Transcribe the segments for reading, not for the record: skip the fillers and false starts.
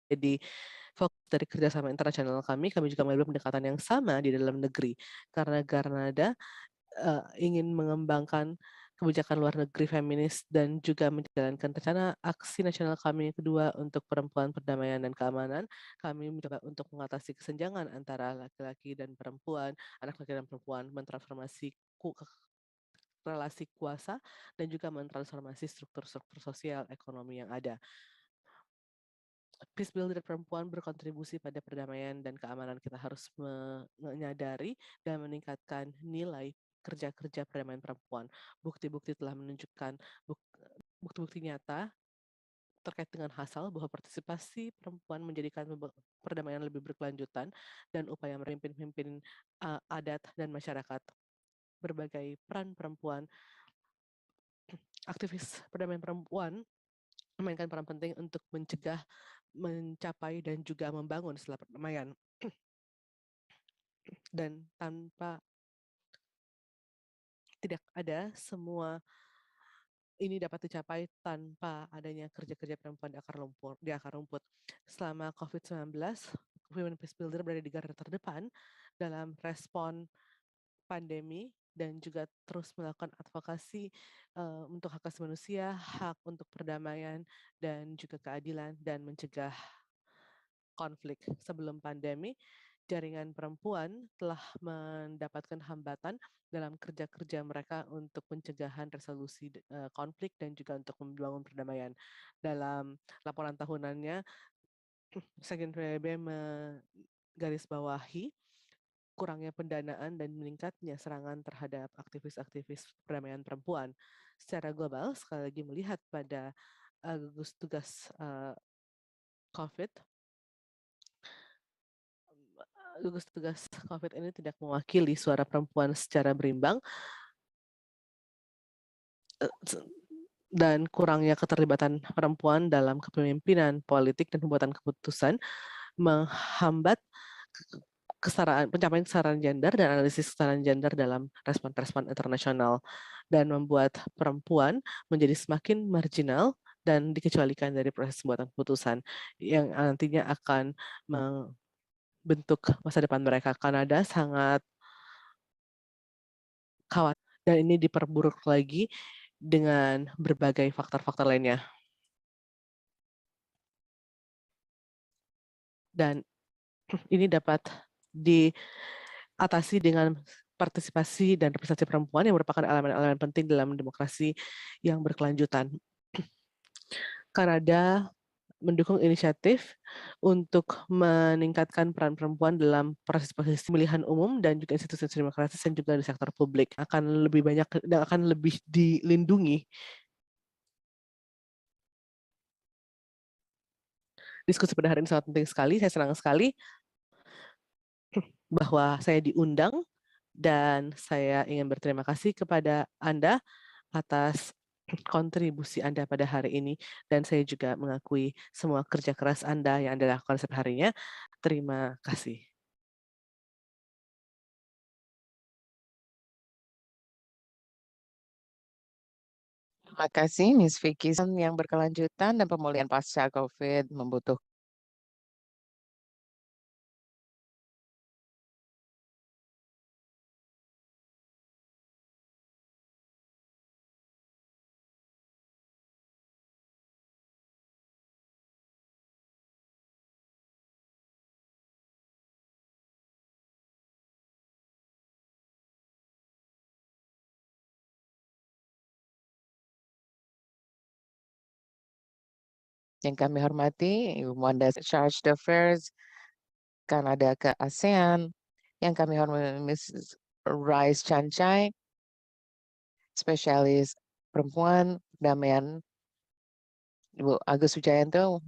Jadi fokus dari kerjasama internasional kami juga mengambil pendekatan yang sama di dalam negeri. Karena Granada ingin mengembangkan kebijakan luar negeri feminis dan juga menjalankan rencana aksi nasional kami yang kedua untuk perempuan, perdamaian, dan keamanan. Kami mencoba untuk mengatasi kesenjangan antara laki-laki dan perempuan, anak laki dan perempuan, mentransformasi relasi kuasa, dan juga mentransformasi struktur-struktur sosial ekonomi yang ada. Peace builder perempuan berkontribusi pada perdamaian dan keamanan. Kita harus menyadari dan meningkatkan nilai kerja-kerja perdamaian perempuan. Bukti-bukti telah menunjukkan bukti-bukti nyata terkait dengan hasil bahwa partisipasi perempuan menjadikan perdamaian lebih berkelanjutan dan upaya memimpin adat dan masyarakat. Berbagai peran perempuan, aktivis perdamaian perempuan memainkan peran penting untuk mencegah, mencapai, dan juga membangun setelah perdamaian. Dan tidak ada semua ini dapat dicapai tanpa adanya kerja-kerja perempuan di akar rumput. Selama COVID-19, Women Peace Builder berada di garda terdepan dalam respon pandemi dan juga terus melakukan advokasi untuk hak asasi manusia, hak untuk perdamaian, dan juga keadilan, dan mencegah konflik. Sebelum pandemi, jaringan perempuan telah mendapatkan hambatan dalam kerja-kerja mereka untuk pencegahan resolusi konflik dan juga untuk membangun perdamaian. Dalam laporan tahunannya, Sekjen PBB menggarisbawahi kurangnya pendanaan dan meningkatnya serangan terhadap aktivis-aktivis perdamaian perempuan. Secara global, sekali lagi melihat pada gugus tugas COVID, gugus tugas COVID ini tidak mewakili suara perempuan secara berimbang dan kurangnya keterlibatan perempuan dalam kepemimpinan politik dan pembuatan keputusan menghambat pencapaian kesetaraan gender dan analisis kesetaraan gender dalam respon-respon internasional dan membuat perempuan menjadi semakin marginal dan dikecualikan dari proses pembuatan keputusan yang nantinya akan membentuk masa depan mereka. Kanada sangat khawatir dan ini diperburuk lagi dengan berbagai faktor-faktor lainnya. Dan ini dapat diatasi dengan partisipasi dan representasi perempuan yang merupakan elemen-elemen penting dalam demokrasi yang berkelanjutan. Kanada mendukung inisiatif untuk meningkatkan peran perempuan dalam proses pemilihan umum dan juga institusi demokratis dan juga di sektor publik akan lebih banyak dan akan lebih dilindungi. Diskusi pada hari ini sangat penting sekali. Saya senang sekali bahwa saya diundang dan saya ingin berterima kasih kepada Anda atas kontribusi Anda pada hari ini dan saya juga mengakui semua kerja keras Anda yang Anda lakukan setiap harinya. Terima kasih. Terima kasih, Ms. Vicky. Yang berkelanjutan dan pemulihan pasca COVID membutuhkan yang kami hormati, Ibu Wanda Charge d'Affaires Kanada ke ASEAN, yang kami hormati Ms. Rice Chancai, spesialis perempuan, perdamaian, Ibu Agustus Wijayanto,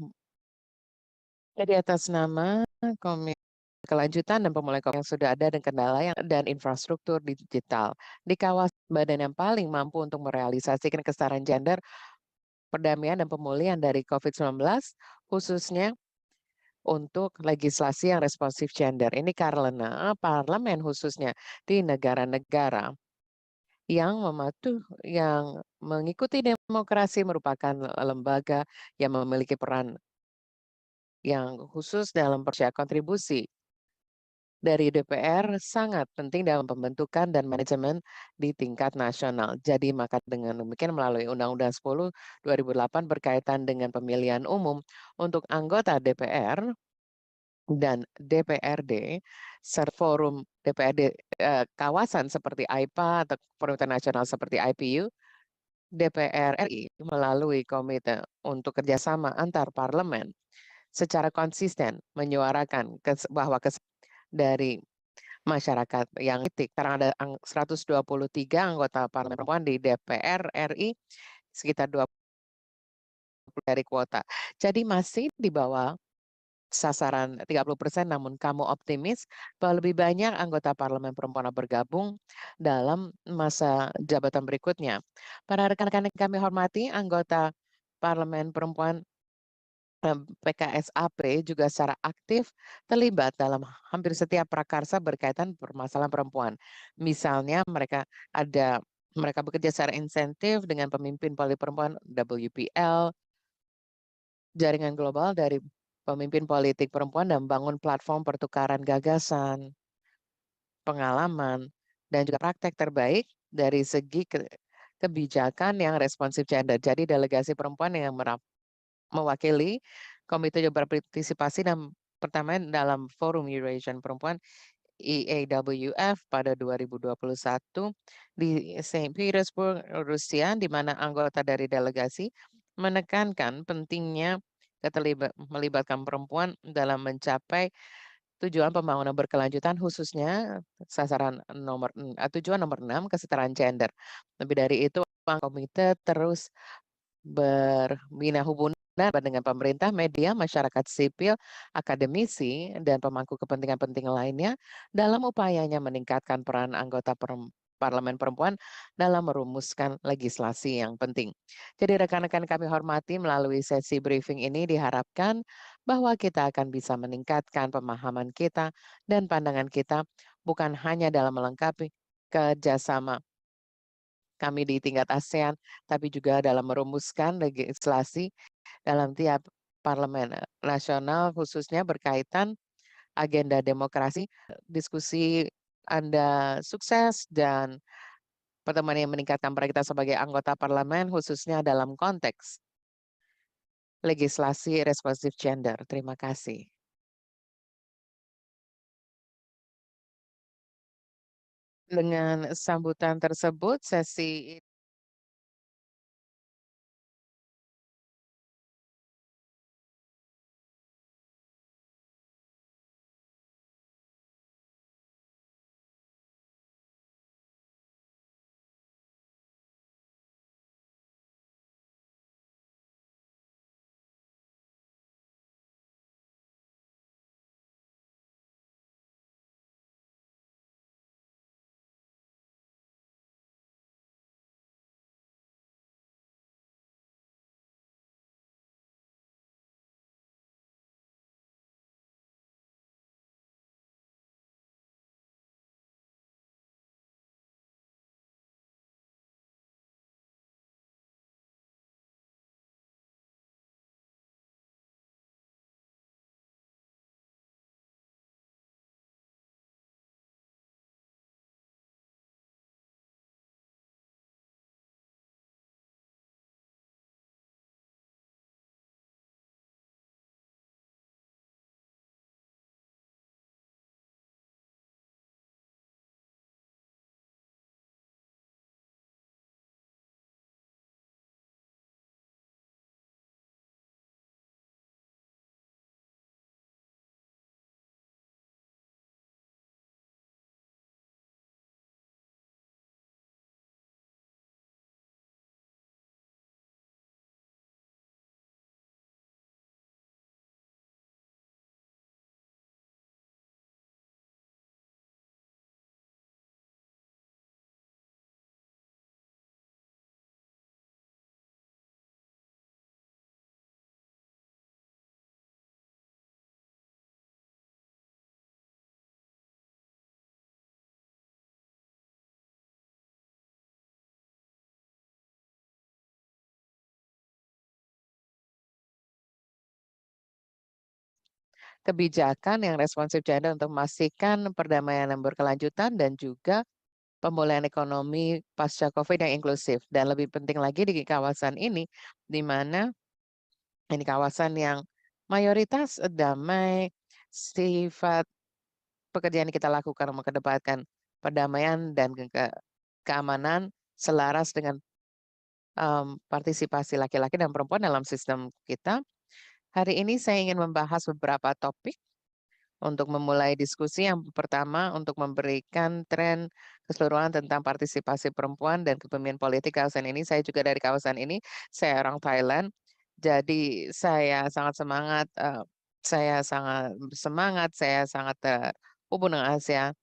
jadi atas nama Komisi Kelanjutan dan Pemulihan yang sudah ada dan kendala dan infrastruktur digital di kawasan badan yang paling mampu untuk merealisasikan kesetaraan gender, perdamaian dan pemulihan dari COVID-19, khususnya untuk legislasi yang responsif gender. Ini karena parlemen khususnya di negara-negara yang yang mengikuti demokrasi merupakan lembaga yang memiliki peran yang khusus dalam percaya kontribusi dari DPR sangat penting dalam pembentukan dan manajemen di tingkat nasional. Jadi maka dengan demikian melalui Undang-Undang 10 2008 berkaitan dengan pemilihan umum untuk anggota DPR dan DPRD serta forum DPRD kawasan seperti AIPA atau Perhimpunan Nasional seperti IPU, DPR RI melalui Komite untuk Kerjasama Antar Parlemen secara konsisten menyuarakan bahwa dari masyarakat yang kritik. Sekarang ada 123 anggota parlemen perempuan di DPR RI, sekitar 20 dari kuota. Jadi masih di bawah sasaran 30%, namun kamu optimis bahwa lebih banyak anggota parlemen perempuan bergabung dalam masa jabatan berikutnya. Para rekan-rekan yang kami hormati, anggota parlemen perempuan Bksap juga secara aktif terlibat dalam hampir setiap prakarsa berkaitan permasalahan perempuan. Misalnya mereka bekerja secara insentif dengan pemimpin politik perempuan WPL, jaringan global dari pemimpin politik perempuan dan bangun platform pertukaran gagasan, pengalaman, dan juga praktek terbaik dari segi kebijakan yang responsif gender. Jadi delegasi perempuan yang mewakili komite juga berpartisipasi dan pertama dalam Forum Eurasian Perempuan EAWF pada 2021 di Saint Petersburg, Rusia, di mana anggota dari delegasi menekankan pentingnya melibatkan perempuan dalam mencapai tujuan pembangunan berkelanjutan khususnya tujuan nomor 6 kesetaraan gender. Lebih dari itu, komite terus berbina hubungan dengan pemerintah, media, masyarakat sipil, akademisi, dan pemangku kepentingan penting lainnya dalam upayanya meningkatkan peran anggota parlemen perempuan dalam merumuskan legislasi yang penting. Jadi rekan-rekan kami hormati, melalui sesi briefing ini diharapkan bahwa kita akan bisa meningkatkan pemahaman kita dan pandangan kita bukan hanya dalam melengkapi kerjasama kami di tingkat ASEAN, tapi juga dalam merumuskan legislasi dalam tiap parlemen nasional, khususnya berkaitan agenda demokrasi. Diskusi Anda sukses dan pertemuan yang meningkatkan peran kita sebagai anggota parlemen, khususnya dalam konteks legislasi responsif gender. Terima kasih. Dengan sambutan tersebut, sesi kebijakan yang responsif gender untuk memastikan perdamaian yang berkelanjutan dan juga pemulihan ekonomi pasca COVID yang inklusif. Dan lebih penting lagi di kawasan ini, di mana ini kawasan yang mayoritas damai, sifat pekerjaan yang kita lakukan mengedepankan perdamaian dan keamanan selaras dengan partisipasi laki-laki dan perempuan dalam sistem kita. Hari ini saya ingin membahas beberapa topik untuk memulai diskusi. Yang pertama, untuk memberikan tren keseluruhan tentang partisipasi perempuan dan kepemimpinan politik kawasan ini. Saya juga dari kawasan ini, saya orang Thailand. Jadi saya sangat semangat, saya sangat terhubung dengan Asia.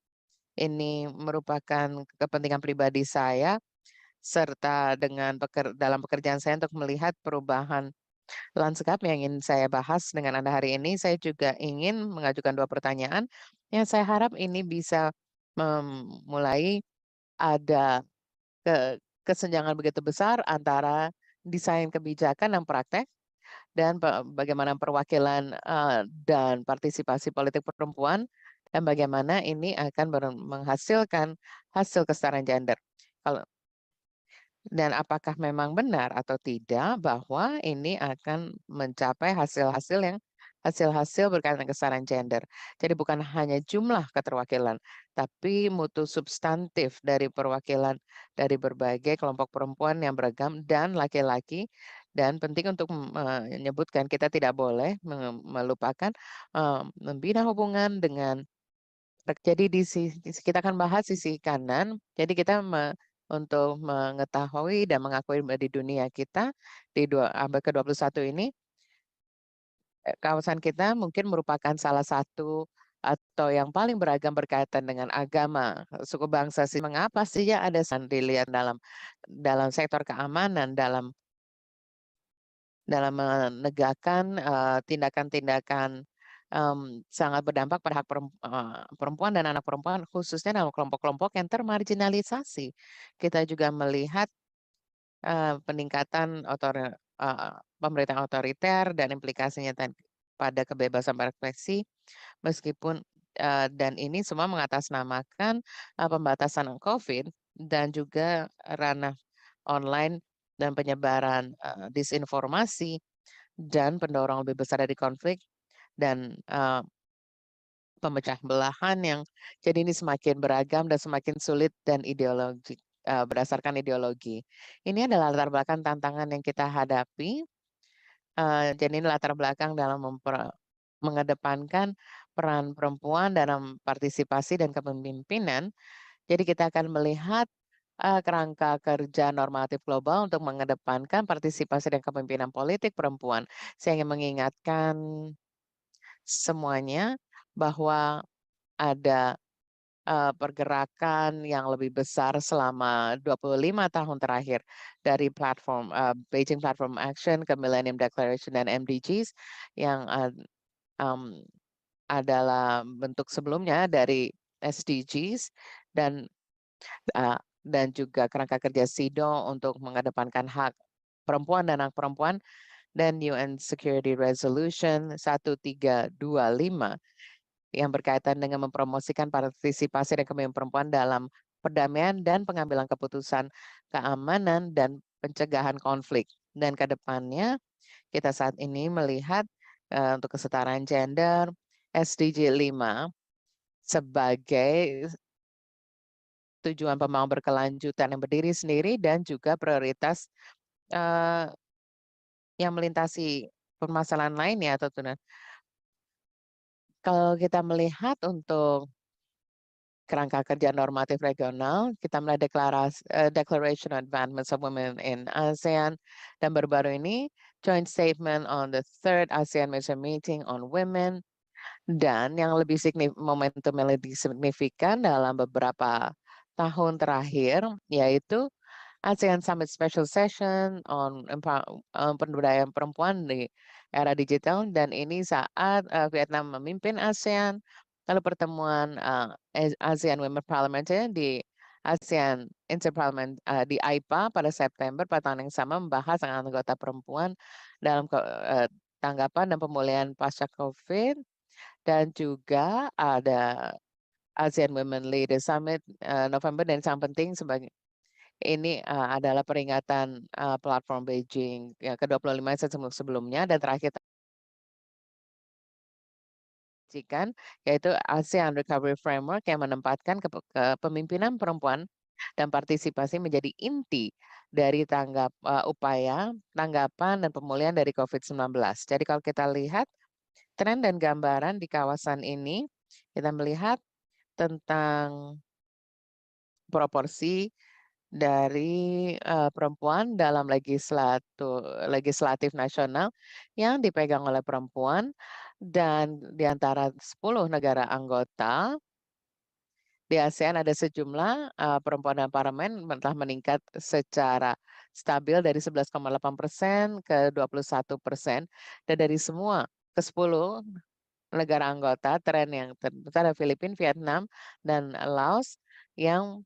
Ini merupakan kepentingan pribadi saya, serta dalam pekerjaan saya untuk melihat perubahan lanskap yang ingin saya bahas dengan Anda hari ini. Saya juga ingin mengajukan 2 pertanyaan yang saya harap ini bisa memulai ada kesenjangan begitu besar antara desain kebijakan dan praktek dan bagaimana perwakilan dan partisipasi politik perempuan dan bagaimana ini akan menghasilkan hasil kesetaraan gender. Kalau dan apakah memang benar atau tidak bahwa ini akan mencapai hasil-hasil berkaitan dengan kesetaraan gender. Jadi bukan hanya jumlah keterwakilan, tapi mutu substantif dari perwakilan dari berbagai kelompok perempuan yang beragam dan laki-laki. Dan penting untuk menyebutkan kita tidak boleh melupakan membina hubungan dengan. Jadi kita akan bahas sisi kanan. Jadi kita untuk mengetahui dan mengakui di dunia kita di abad ke-21 ini, kawasan kita mungkin merupakan salah satu atau yang paling beragam berkaitan dengan agama, suku bangsa sih. Mengapa sih ya ada dilihat dalam sektor keamanan, dalam menegakkan tindakan-tindakan sangat berdampak pada hak perempuan dan anak perempuan, khususnya dalam kelompok-kelompok yang termarginalisasi. Kita juga melihat peningkatan pemerintahan otoriter dan implikasinya pada kebebasan berekspresi, meskipun dan ini semua mengatasnamakan pembatasan COVID dan juga ranah online dan penyebaran disinformasi dan pendorong lebih besar dari konflik dan pemecah belahan yang jadi ini semakin beragam dan semakin sulit dan berdasarkan ideologi. Ini adalah latar belakang tantangan yang kita hadapi. Jadi ini latar belakang dalam mengedepankan peran perempuan dalam partisipasi dan kepemimpinan. Jadi kita akan melihat kerangka kerja normatif global untuk mengedepankan partisipasi dan kepemimpinan politik perempuan. Saya ingin mengingatkan semuanya bahwa ada pergerakan yang lebih besar selama 25 tahun terakhir dari platform Beijing Platform Action ke Millennium Declaration dan MDGs yang adalah bentuk sebelumnya dari SDGs dan juga kerangka kerja SIDO untuk mengedepankan hak perempuan dan anak perempuan dan UN Security Resolution 1325 yang berkaitan dengan mempromosikan partisipasi dan kepemimpinan perempuan dalam perdamaian dan pengambilan keputusan keamanan dan pencegahan konflik. Dan ke depannya kita saat ini melihat untuk kesetaraan gender SDG 5 sebagai tujuan pembangunan berkelanjutan yang berdiri sendiri dan juga prioritas yang melintasi permasalahan lainnya atau kalau kita melihat untuk kerangka kerja normatif regional, kita melihat Declaration on Advancement of Women in ASEAN, dan baru-baru ini Joint Statement on the Third ASEAN Minister Meeting on Women, dan yang momentum yang lebih signifikan dalam beberapa tahun terakhir, yaitu ASEAN Summit Special Session on pemberdayaan perempuan di era digital, dan ini saat Vietnam memimpin ASEAN. Lalu pertemuan ASEAN Women Parliamentarians di ASEAN Interparliament di AIPA pada September pada tahun yang sama membahas anggota perempuan dalam tanggapan dan pemulihan pasca COVID. dan juga ada ASEAN Women Leaders Summit November, dan yang penting sebagai ini adalah peringatan platform Beijing ke-25 sebelumnya, dan terakhir yaitu ASEAN Recovery Framework yang menempatkan kepemimpinan perempuan dan partisipasi menjadi inti dari upaya tanggapan dan pemulihan dari COVID-19. Jadi kalau kita lihat tren dan gambaran di kawasan ini, kita melihat tentang proporsi dari perempuan dalam legislatif nasional yang dipegang oleh perempuan, dan di antara 10 negara anggota di ASEAN ada sejumlah perempuan dan parlemen telah meningkat secara stabil dari 11,8% ke 21%, dan dari semua ke-10 negara anggota tren yang terbesar ada Filipina, Vietnam, dan Laos yang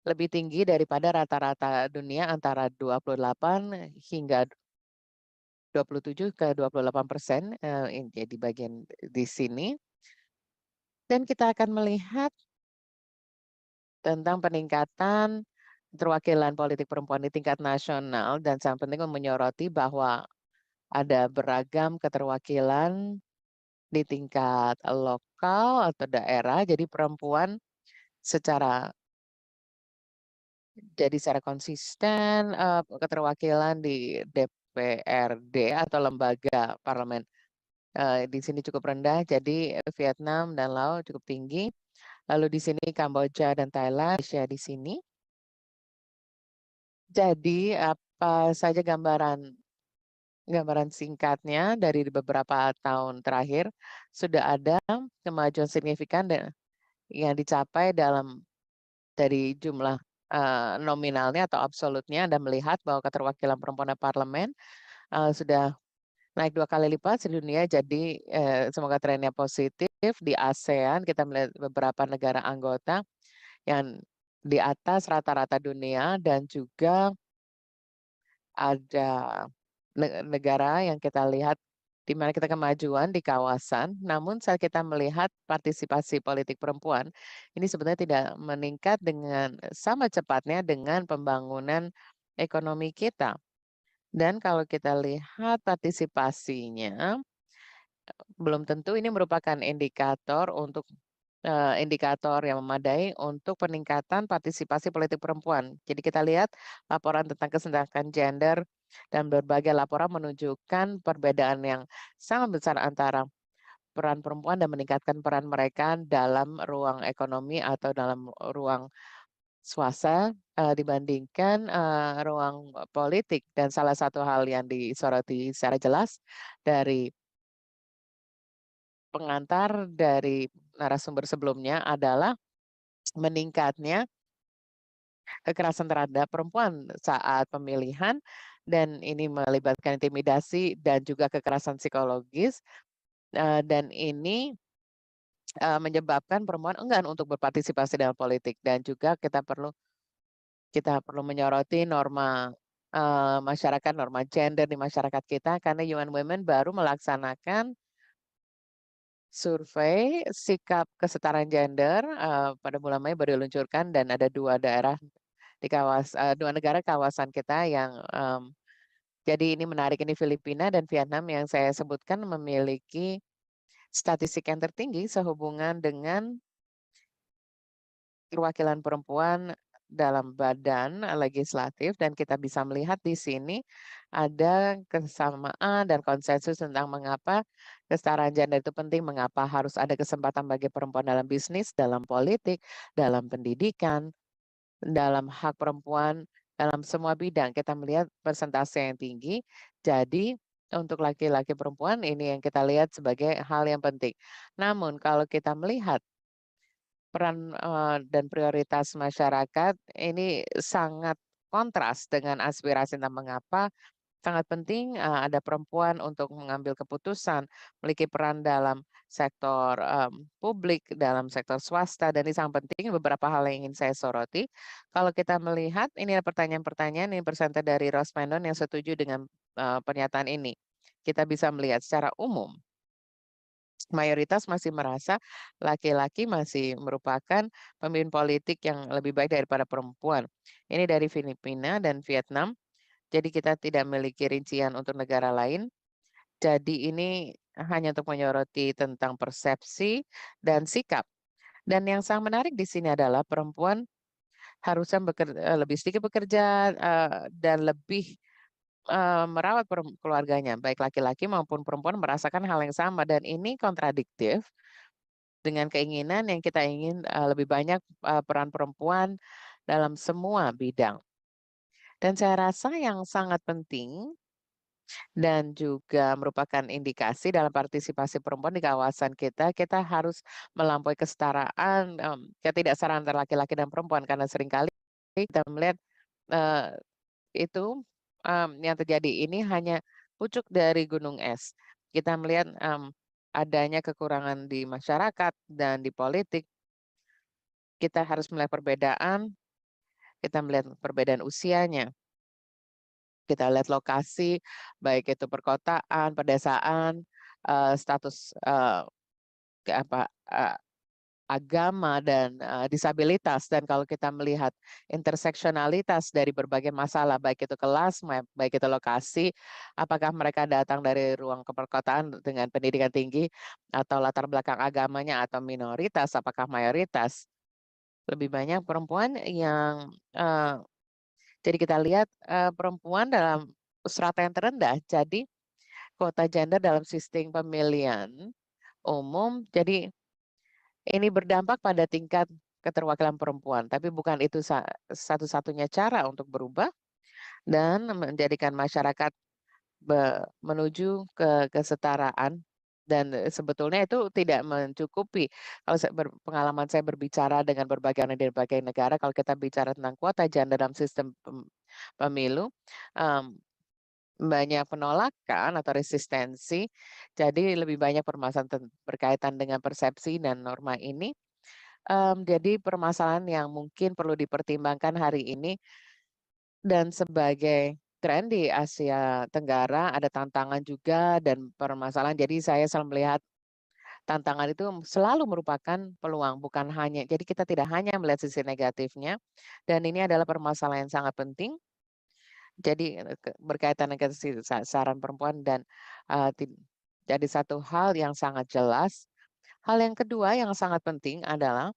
lebih tinggi daripada rata-rata dunia antara 28 hingga 27 ke 28%, jadi bagian di sini. Dan kita akan melihat tentang peningkatan keterwakilan politik perempuan di tingkat nasional, dan sangat penting menyoroti bahwa ada beragam keterwakilan di tingkat lokal atau daerah. Jadi perempuan secara konsisten keterwakilan di DPRD atau lembaga parlemen di sini cukup rendah. Jadi Vietnam dan Laos cukup tinggi. Lalu di sini Kamboja dan Thailand, Malaysia di sini. Jadi apa saja gambaran singkatnya dari beberapa tahun terakhir sudah ada kemajuan signifikan yang dicapai dari jumlah nominalnya atau absolutnya. Anda melihat bahwa keterwakilan perempuan di parlemen sudah naik 2 kali lipat di dunia. Jadi semoga trennya positif. Di ASEAN kita melihat beberapa negara anggota yang di atas rata-rata dunia, dan juga ada negara yang kita lihat di mana kita kemajuan di kawasan, namun saat kita melihat partisipasi politik perempuan, ini sebenarnya tidak meningkat dengan sama cepatnya dengan pembangunan ekonomi kita. Dan kalau kita lihat partisipasinya, belum tentu ini merupakan indikator yang memadai untuk peningkatan partisipasi politik perempuan. Jadi kita lihat laporan tentang kesenjangan gender, dan berbagai laporan menunjukkan perbedaan yang sangat besar antara peran perempuan dan meningkatkan peran mereka dalam ruang ekonomi atau dalam ruang swasta dibandingkan ruang politik. Dan salah satu hal yang disoroti secara jelas dari pengantar dari narasumber sebelumnya adalah meningkatnya kekerasan terhadap perempuan saat pemilihan, dan ini melibatkan intimidasi dan juga kekerasan psikologis, dan ini menyebabkan perempuan enggan untuk berpartisipasi dalam politik. Dan juga kita perlu menyoroti norma masyarakat, norma gender di masyarakat kita, karena UN Women baru melaksanakan survei sikap kesetaraan gender pada bulan Mei, baru diluncurkan, dan ada 2 daerah di 2 negara kawasan kita yang jadi ini menarik, ini Filipina dan Vietnam yang saya sebutkan memiliki statistik yang tertinggi sehubungan dengan perwakilan perempuan dalam badan legislatif. Dan kita bisa melihat di sini ada kesamaan dan konsensus tentang mengapa kesetaraan gender itu penting, mengapa harus ada kesempatan bagi perempuan dalam bisnis, dalam politik, dalam pendidikan, dalam hak perempuan, dalam semua bidang. Kita melihat persentase yang tinggi. Jadi untuk laki-laki perempuan ini yang kita lihat sebagai hal yang penting. Namun kalau kita melihat peran dan prioritas masyarakat, ini sangat kontras dengan aspirasi tentang mengapa sangat penting ada perempuan untuk mengambil keputusan, memiliki peran dalam sektor publik, dalam sektor swasta, dan ini sangat penting. Beberapa hal yang ingin saya soroti. Kalau kita melihat, ini ada pertanyaan-pertanyaan, ini presenter dari Rosmendon yang setuju dengan pernyataan ini. Kita bisa melihat secara umum mayoritas masih merasa laki-laki masih merupakan pemimpin politik yang lebih baik daripada perempuan. Ini dari Filipina dan Vietnam. Jadi kita tidak memiliki rincian untuk negara lain. Jadi ini hanya untuk menyoroti tentang persepsi dan sikap. Dan yang sangat menarik di sini adalah perempuan harusnya lebih sedikit bekerja dan lebih merawat keluarganya, baik laki-laki maupun perempuan merasakan hal yang sama dan ini kontradiktif dengan keinginan yang kita ingin lebih banyak peran perempuan dalam semua bidang. Dan saya rasa yang sangat penting dan juga merupakan indikasi dalam partisipasi perempuan di kawasan kita, kita harus melampaui kesetaraan, ketidaksetaraan antara laki-laki dan perempuan karena seringkali kita melihat eh, itu yang terjadi ini hanya pucuk dari gunung es. Kita melihat adanya kekurangan di masyarakat dan di politik. Kita harus melihat perbedaan, kita melihat perbedaan usianya. Kita lihat lokasi, baik itu perkotaan, pedesaan, status agama dan disabilitas. Dan kalau kita melihat interseksionalitas dari berbagai masalah, baik itu kelas, baik itu lokasi, apakah mereka datang dari ruang keperkotaan dengan pendidikan tinggi, atau latar belakang agamanya, atau minoritas, apakah mayoritas. Lebih banyak perempuan yang jadi kita lihat perempuan dalam strata yang terendah. Jadi kuota gender dalam sistem pemilihan umum. Jadi ini berdampak pada tingkat keterwakilan perempuan, tapi bukan itu satu-satunya cara untuk berubah dan menjadikan masyarakat menuju ke kesetaraan. Dan sebetulnya itu tidak mencukupi. Kalau pengalaman saya berbicara dengan berbagai orang di berbagai negara, kalau kita bicara tentang kuota gender dalam sistem pemilu, banyak penolakan atau resistensi. Jadi lebih banyak permasalahan berkaitan dengan persepsi dan norma ini. Jadi permasalahan yang mungkin perlu dipertimbangkan hari ini dan sebagai tren di Asia Tenggara ada tantangan juga dan permasalahan. Jadi saya selalu melihat tantangan itu selalu merupakan peluang, bukan hanya. Jadi kita tidak hanya melihat sisi negatifnya dan ini adalah permasalahan yang sangat penting. Jadi berkaitan dengan saran perempuan dan jadi satu hal yang sangat jelas. Hal yang kedua yang sangat penting adalah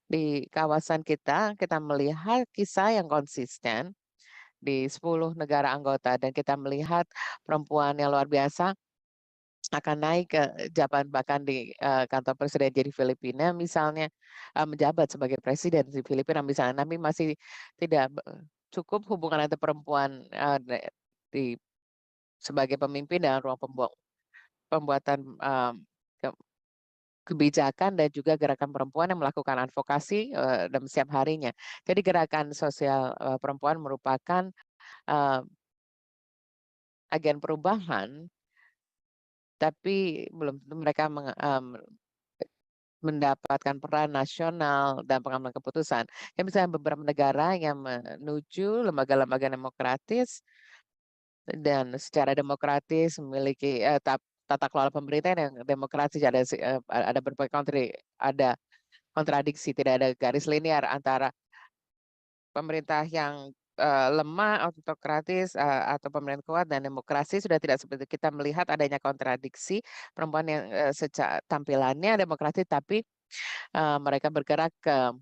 di kawasan kita, kita melihat kisah yang konsisten di 10 negara anggota dan kita melihat perempuan yang luar biasa akan naik ke jabatan bahkan di kantor presiden jadi Filipina misalnya menjabat sebagai presiden di Filipina misalnya, tapi masih tidak cukup hubungan antara perempuan di sebagai pemimpin dalam ruang pembuatan kebijakan dan juga gerakan perempuan yang melakukan advokasi dalam setiap harinya. Jadi gerakan sosial perempuan merupakan agen perubahan, tapi belum tentu mereka mendapatkan peran nasional dan pengambilan keputusan. Yang misalnya beberapa negara yang menuju lembaga-lembaga demokratis dan secara demokratis memiliki tata kelola pemerintahan yang demokratis ada berbagai ada kontradiksi, tidak ada garis linear antara pemerintah yang lemah, autokratis, atau pemerintah kuat dan demokrasi sudah tidak seperti itu. Kita melihat adanya kontradiksi perempuan yang secara tampilannya demokratis tapi mereka bergerak ke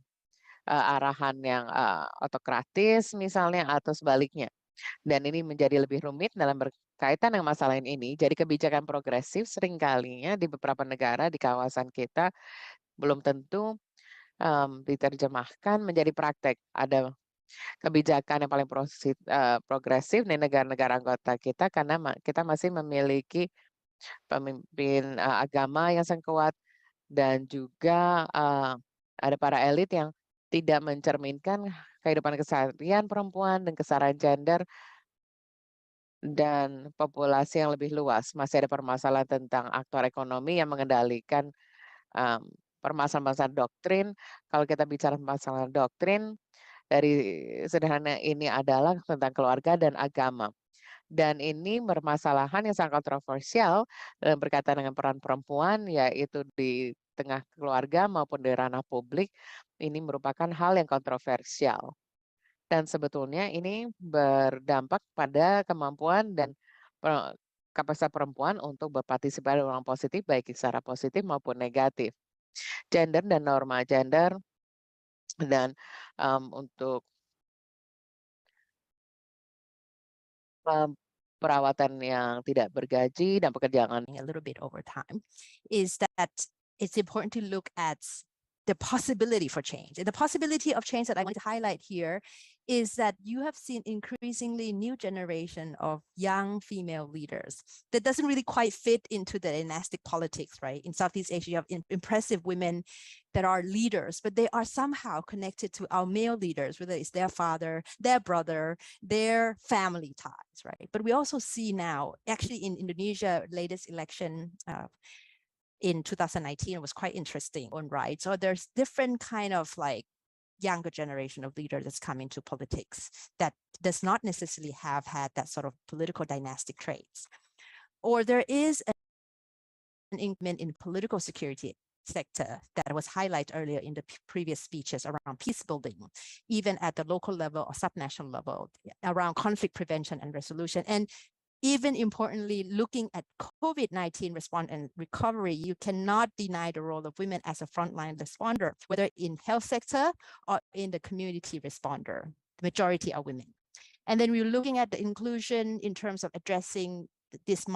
arahan yang autokratis misalnya atau sebaliknya. Dan ini menjadi lebih rumit dalam berkaitan dengan masalah ini. Jadi kebijakan progresif seringkalinya di beberapa negara di kawasan kita belum tentu diterjemahkan menjadi praktek. Ada kebijakan yang paling progresif di negara-negara anggota kita karena kita masih memiliki pemimpin agama yang sangat kuat dan juga ada para elit yang tidak mencerminkan kehidupan keseharian perempuan dan kesetaraan gender dan populasi yang lebih luas. Masih ada permasalahan tentang aktor ekonomi yang mengendalikan permasalahan-permasalahan doktrin. Kalau kita bicara masalah doktrin, dari sederhana ini adalah tentang keluarga dan agama. Dan ini permasalahan yang sangat kontroversial berkaitan dengan peran perempuan, yaitu di tengah keluarga maupun di ranah publik. Ini merupakan hal yang kontroversial. Dan sebetulnya ini berdampak pada kemampuan dan kapasitas perempuan untuk berpartisipasi dalam positif, baik secara positif maupun negatif. Gender dan norma gender dan untuk perawatan yang tidak bergaji dan pekerjaan a little bit over time, is that it's important to look at the possibility for change. And the possibility of change that I want to highlight here is that you have seen increasingly new generation of young female leaders that doesn't really quite fit into the dynastic politics, right? In Southeast Asia, you have impressive women that are leaders, but they are somehow connected to our male leaders, whether it's their father, their brother, their family ties, right? But we also see now, actually in Indonesia, latest election in 2019 was quite interesting on right. So there's different kind of like younger generation of leaders that's come into politics that does not necessarily have had that sort of political dynastic traits. Or there is an increment in political security sector that was highlighted earlier in the previous speeches around peace building, even at the local level or subnational level, around conflict prevention and resolution. And even importantly, looking at COVID-19 response and recovery, you cannot deny the role of women as a frontline responder, whether in health sector or in the community responder. The majority are women. And then we're looking at the inclusion in terms of addressing this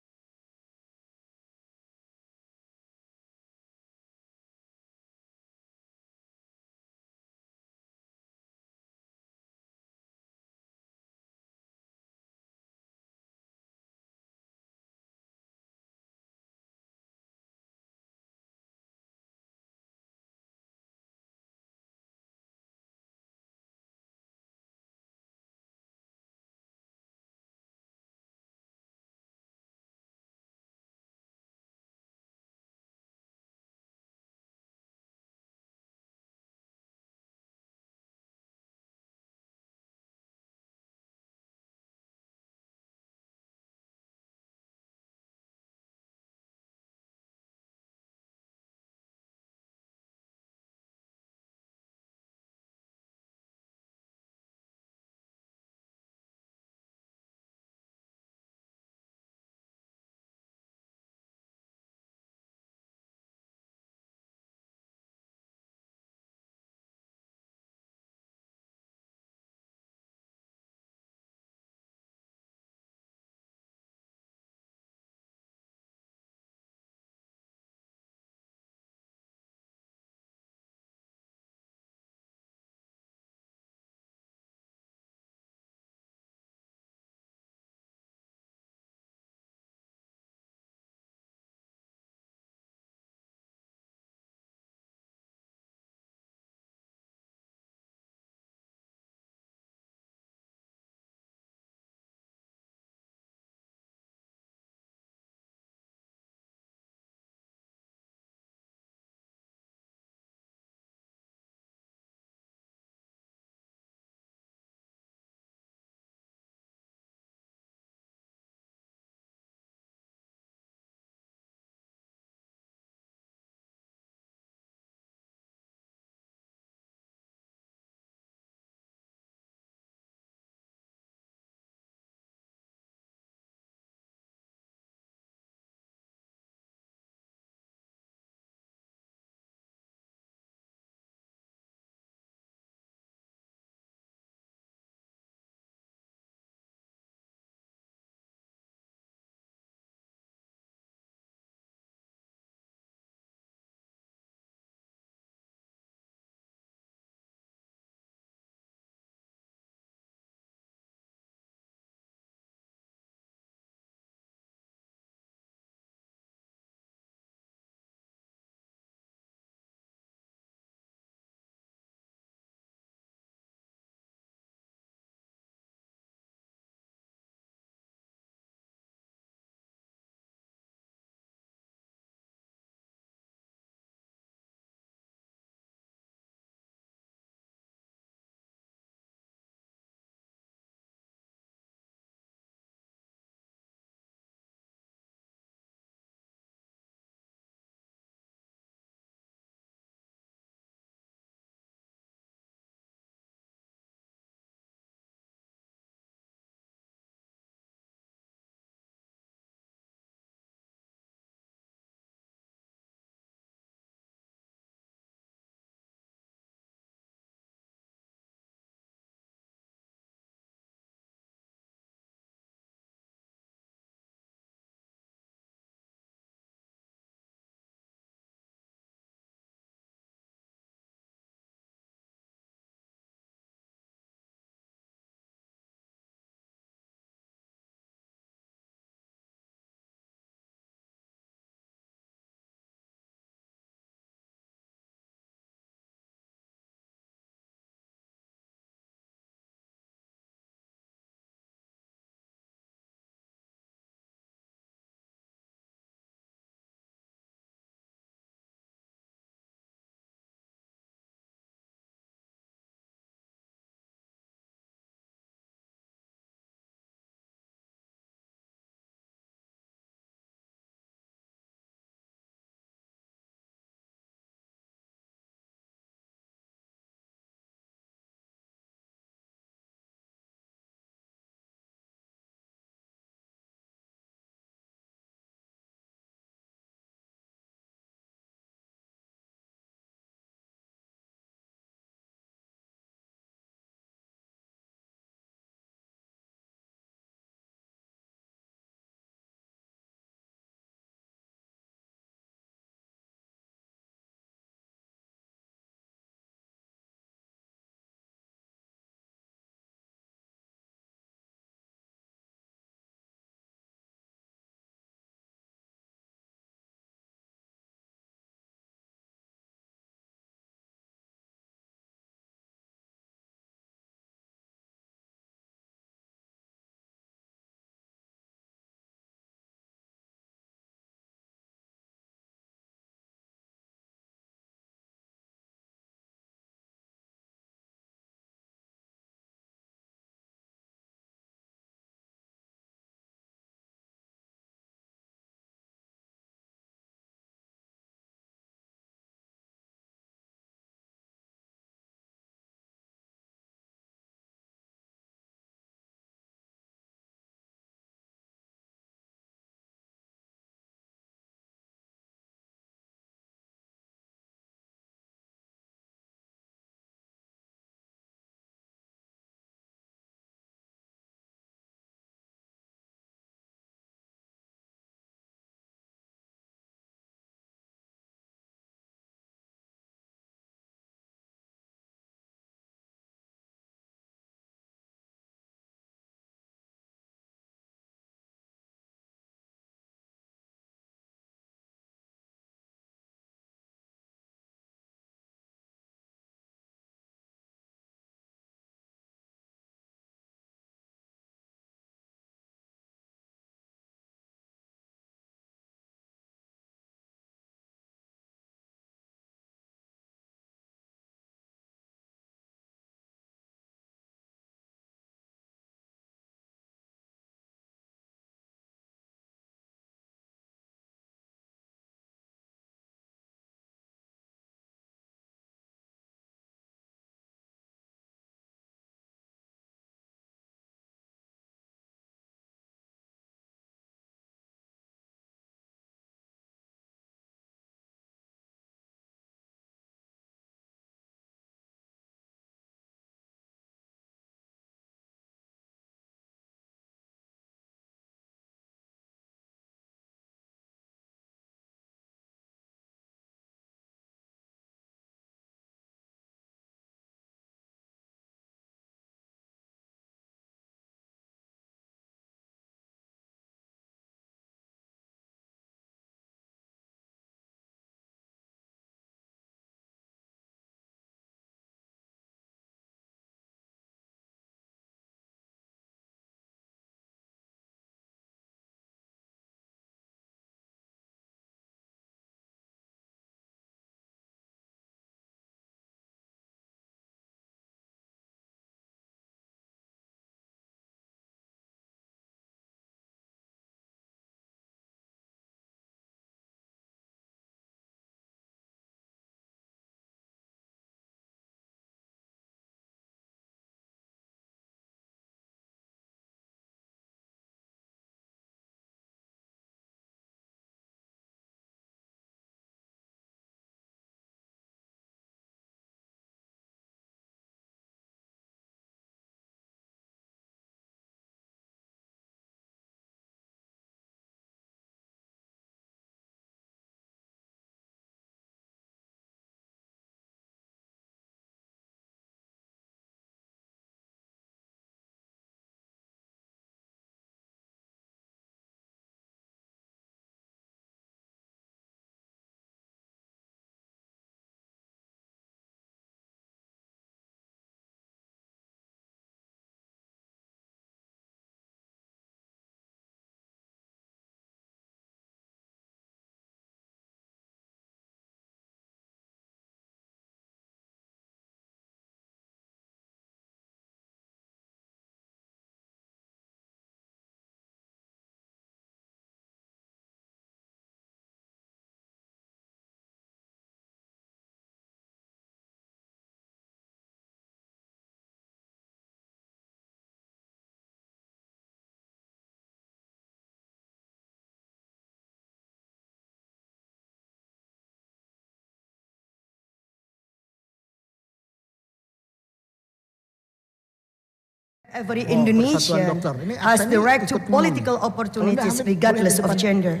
Every Indonesian has the right to political opportunities regardless of gender.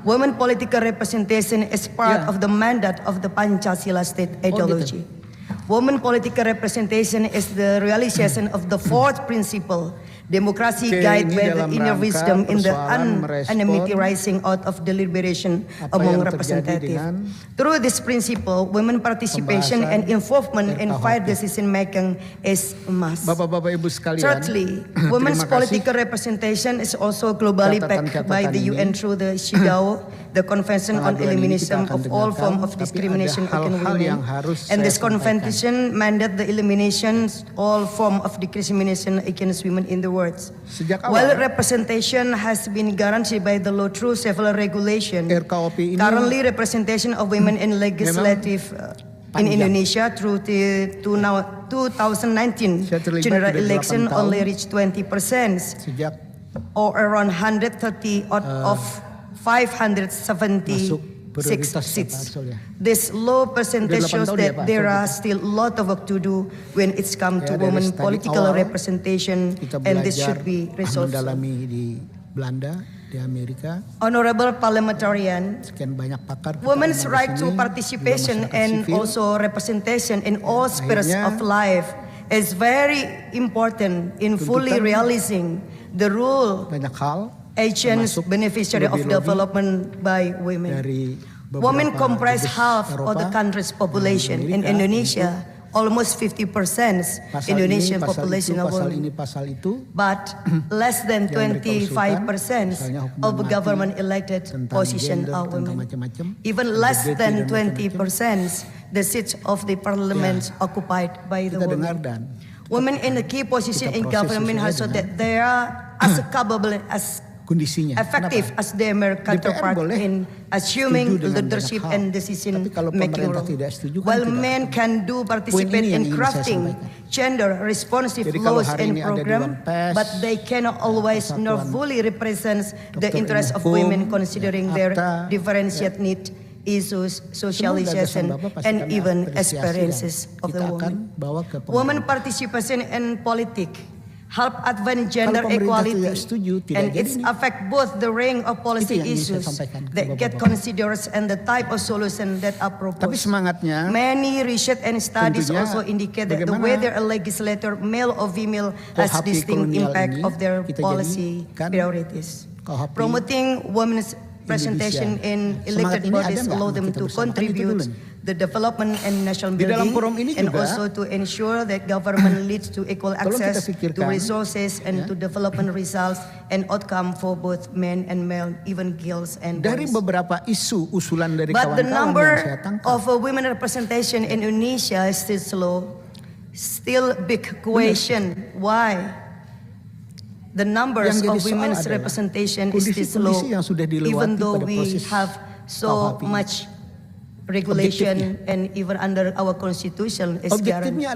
Women political representation is part of the mandate of the Pancasila state ideology. Women political representation is the realization of the fourth principle. Democracy guided by the inner wisdom in the anonymity rising out of deliberation among representatives. Through this principle, women participation and involvement in fair decision making is a must. Bapak-bapak Ibu sekalian, Thirdly, women's political representation is also globally backed by the UN through the CEDAW, the Convention on Elimination of All Forms of Discrimination Against Women. And this convention mandates the elimination all forms of discrimination against women in the world. While representation has been guaranteed by the law through several regulations, currently representation of women in legislative in Indonesia through the 2019 general election only reached 20%, or around 130 out of 576 seats. This low percentage shows that there are still a lot of work to do when it's come to women political representation, and this should be resolved. Di Belanda, di Amerika. Honorable Parliamentarians, women's right to participation and also representation in all spheres of life is very important in fully realizing the role agents beneficiary of development by women. Women comprise half of the country's population. In Indonesia, almost 50% Indonesian population of women. But less than 25% of government elected position are women. Even less than 20% the seats of the parliament occupied by the women. Women in the key position in government have shown that they are as capable as effective as their counterpart in assuming leadership and decision making role. While men can do participate in crafting gender responsive laws and programs, but they cannot always nor fully represent the interests of women considering their differentiated needs, issues, socialization, and even experiences of the woman. Women participation in politics help advance gender equality, and it affects both the range of policy issues that get considered and the type of solution that are proposed. Many research and studies also indicate that the whether a legislator, male or female, has distinct impact of their policy priorities. Promoting women's presentation in elected bodies allow them to contribute the development and national building, and also to ensure that government leads to equal access to resources and to development results and outcome for both men and male, even girls and boys. Beberapa isu usulan dari But the kawan-kawan number yang saya tangkap, of women representation in Indonesia is still slow. Still big question. Why? The numbers of women's representation is still slow, even though we have so much regulation and even under our constitution is guaranteed.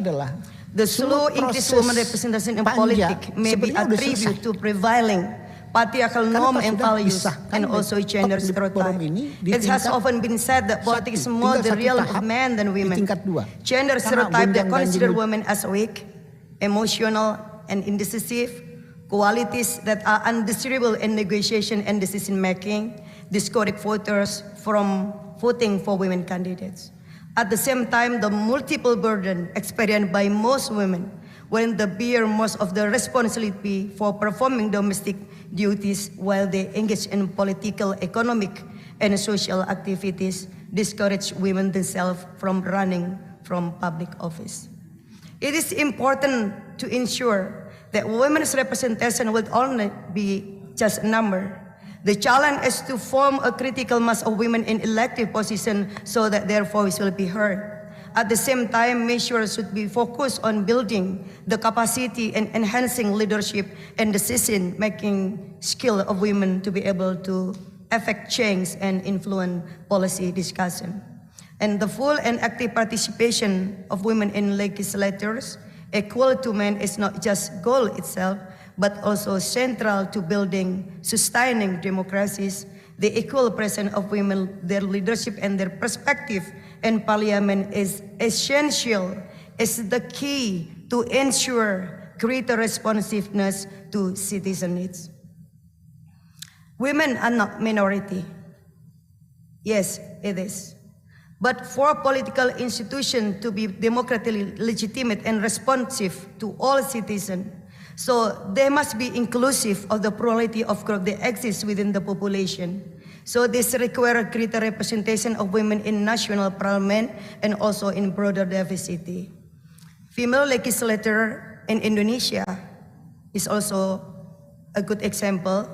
The slow increase women representation in politics may be attributed to prevailing patriarchal norm and values and also gender stereotype. It has often been said that politics is more the realm of men than women. Gender stereotype that consider women as weak, emotional, and indecisive, qualities that are undesirable in negotiation and decision making, discourage voters from voting for women candidates. At the same time, the multiple burden experienced by most women when they bear most of the responsibility for performing domestic duties while they engage in political, economic, and social activities discourage women themselves from running from public office. It is important to ensure that women's representation will only be just a number. The challenge is to form a critical mass of women in elective positions so that their voice will be heard. At the same time, measures should be focused on building the capacity and enhancing leadership and decision-making skill of women to be able to affect change and influence policy discussion. And the full and active participation of women in legislatures, equal to men, is not just goal itself, but also central to building, sustaining democracies. The equal presence of women, their leadership and their perspective in parliament is essential, is the key to ensure greater responsiveness to citizen needs. Women are not minority. Yes, it is. But for political institutions to be democratically legitimate and responsive to all citizens, so they must be inclusive of the plurality of groups that exist within the population. So this requires greater representation of women in national parliament and also in broader diversity. Female legislator in Indonesia is also a good example.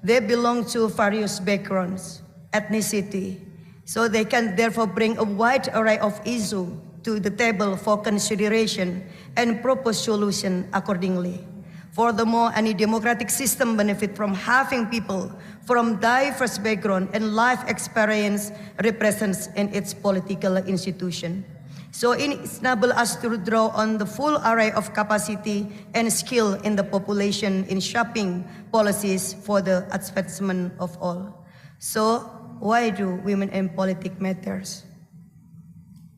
They belong to various backgrounds, ethnicity, so they can therefore bring a wide array of issues to the table for consideration and propose solutions accordingly. Furthermore, any democratic system benefits from having people from diverse background and life experience represents in its political institution. So it enables us to draw on the full array of capacity and skill in the population in shaping policies for the advancement of all. So why do women in politics matters?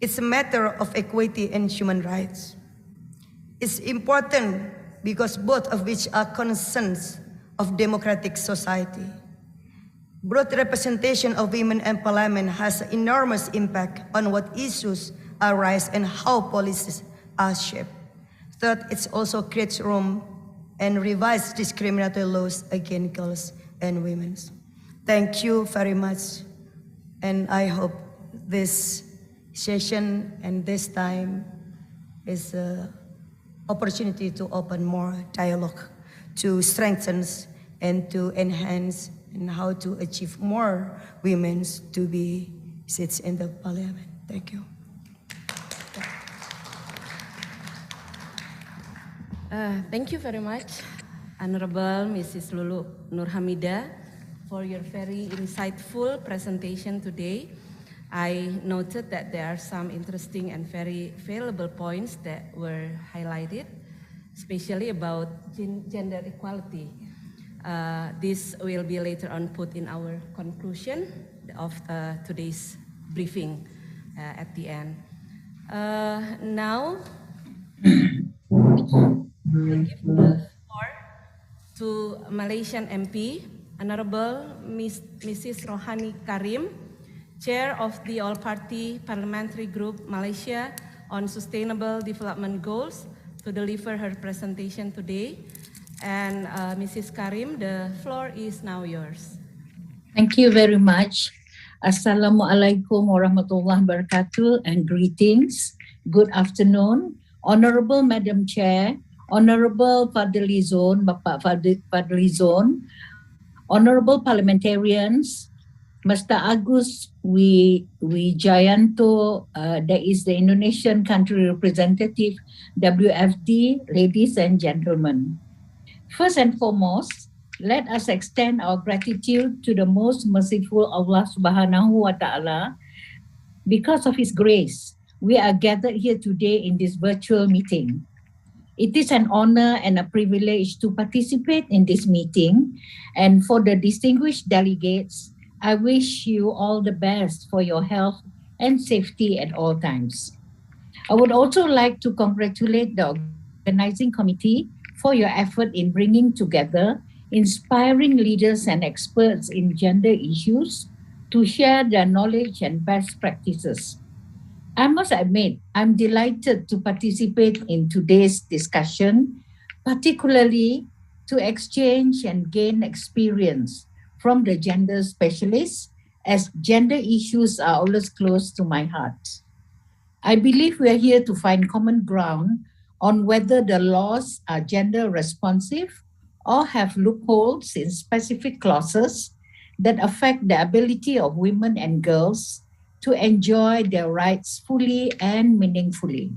It's a matter of equity and human rights. It's important because both of which are concerns of democratic society. Broad representation of women in parliament has an enormous impact on what issues arise and how policies are shaped. Third, it also creates room and revise discriminatory laws against girls and women. Thank you very much, and I hope this session and this time is an opportunity to open more dialogue, to strengthen and to enhance and how to achieve more women to be seats in the parliament. Thank you. Thank you very much, Honorable Mrs. Lulu Nurhamida, for your very insightful presentation today. I noted that there are some interesting and very valuable points that were highlighted, especially about gender equality. This will be later on put in our conclusion of today's briefing at the end. Now, I give the floor to Malaysian MP, Honorable Mrs. Rohani Karim, Chair of the All-Party Parliamentary Group Malaysia on Sustainable Development Goals, to deliver her presentation today. And Mrs. Karim, the floor is now yours. Thank you very much. Assalamualaikum warahmatullahi wabarakatuh and greetings. Good afternoon. Honorable Madam Chair, Honorable Fadlizon, Bapak Fadlizon, Honorable Parliamentarians, Mr. Agus Wijayanto, that is the Indonesian country representative, WFD, ladies and gentlemen. First and foremost, let us extend our gratitude to the most merciful Allah Subhanahu wa Ta'ala. Because of His grace, we are gathered here today in this virtual meeting. It is an honor and a privilege to participate in this meeting. And for the distinguished delegates, I wish you all the best for your health and safety at all times. I would also like to congratulate the organizing committee for your effort in bringing together inspiring leaders and experts in gender issues to share their knowledge and best practices. I must admit, I'm delighted to participate in today's discussion, particularly to exchange and gain experience from the gender specialists, as gender issues are always close to my heart. I believe we are here to find common ground on whether the laws are gender responsive or have loopholes in specific clauses that affect the ability of women and girls to enjoy their rights fully and meaningfully.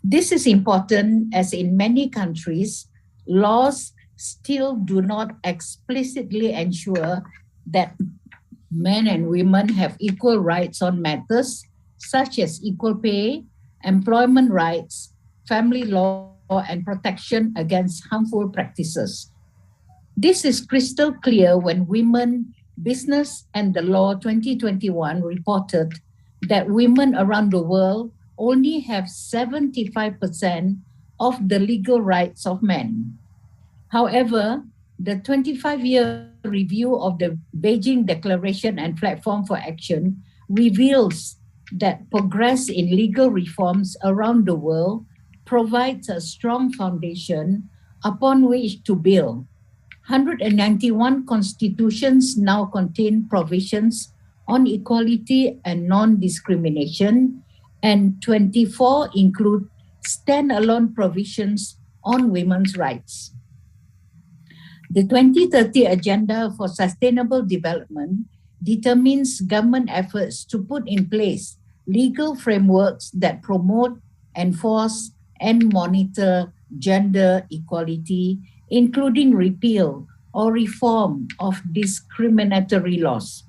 This is important as in many countries, laws still do not explicitly ensure that men and women have equal rights on matters such as equal pay, employment rights, family law, and protection against harmful practices. This is crystal clear when Women, Business and the Law 2021 reported that women around the world only have 75% of the legal rights of men. However, the 25-year review of the Beijing Declaration and Platform for Action reveals that progress in legal reforms around the world provides a strong foundation upon which to build. 191 constitutions now contain provisions on equality and non-discrimination, and 24 include standalone provisions on women's rights. The 2030 Agenda for Sustainable Development determines government efforts to put in place legal frameworks that promote, enforce, and monitor gender equality, including repeal or reform of discriminatory laws.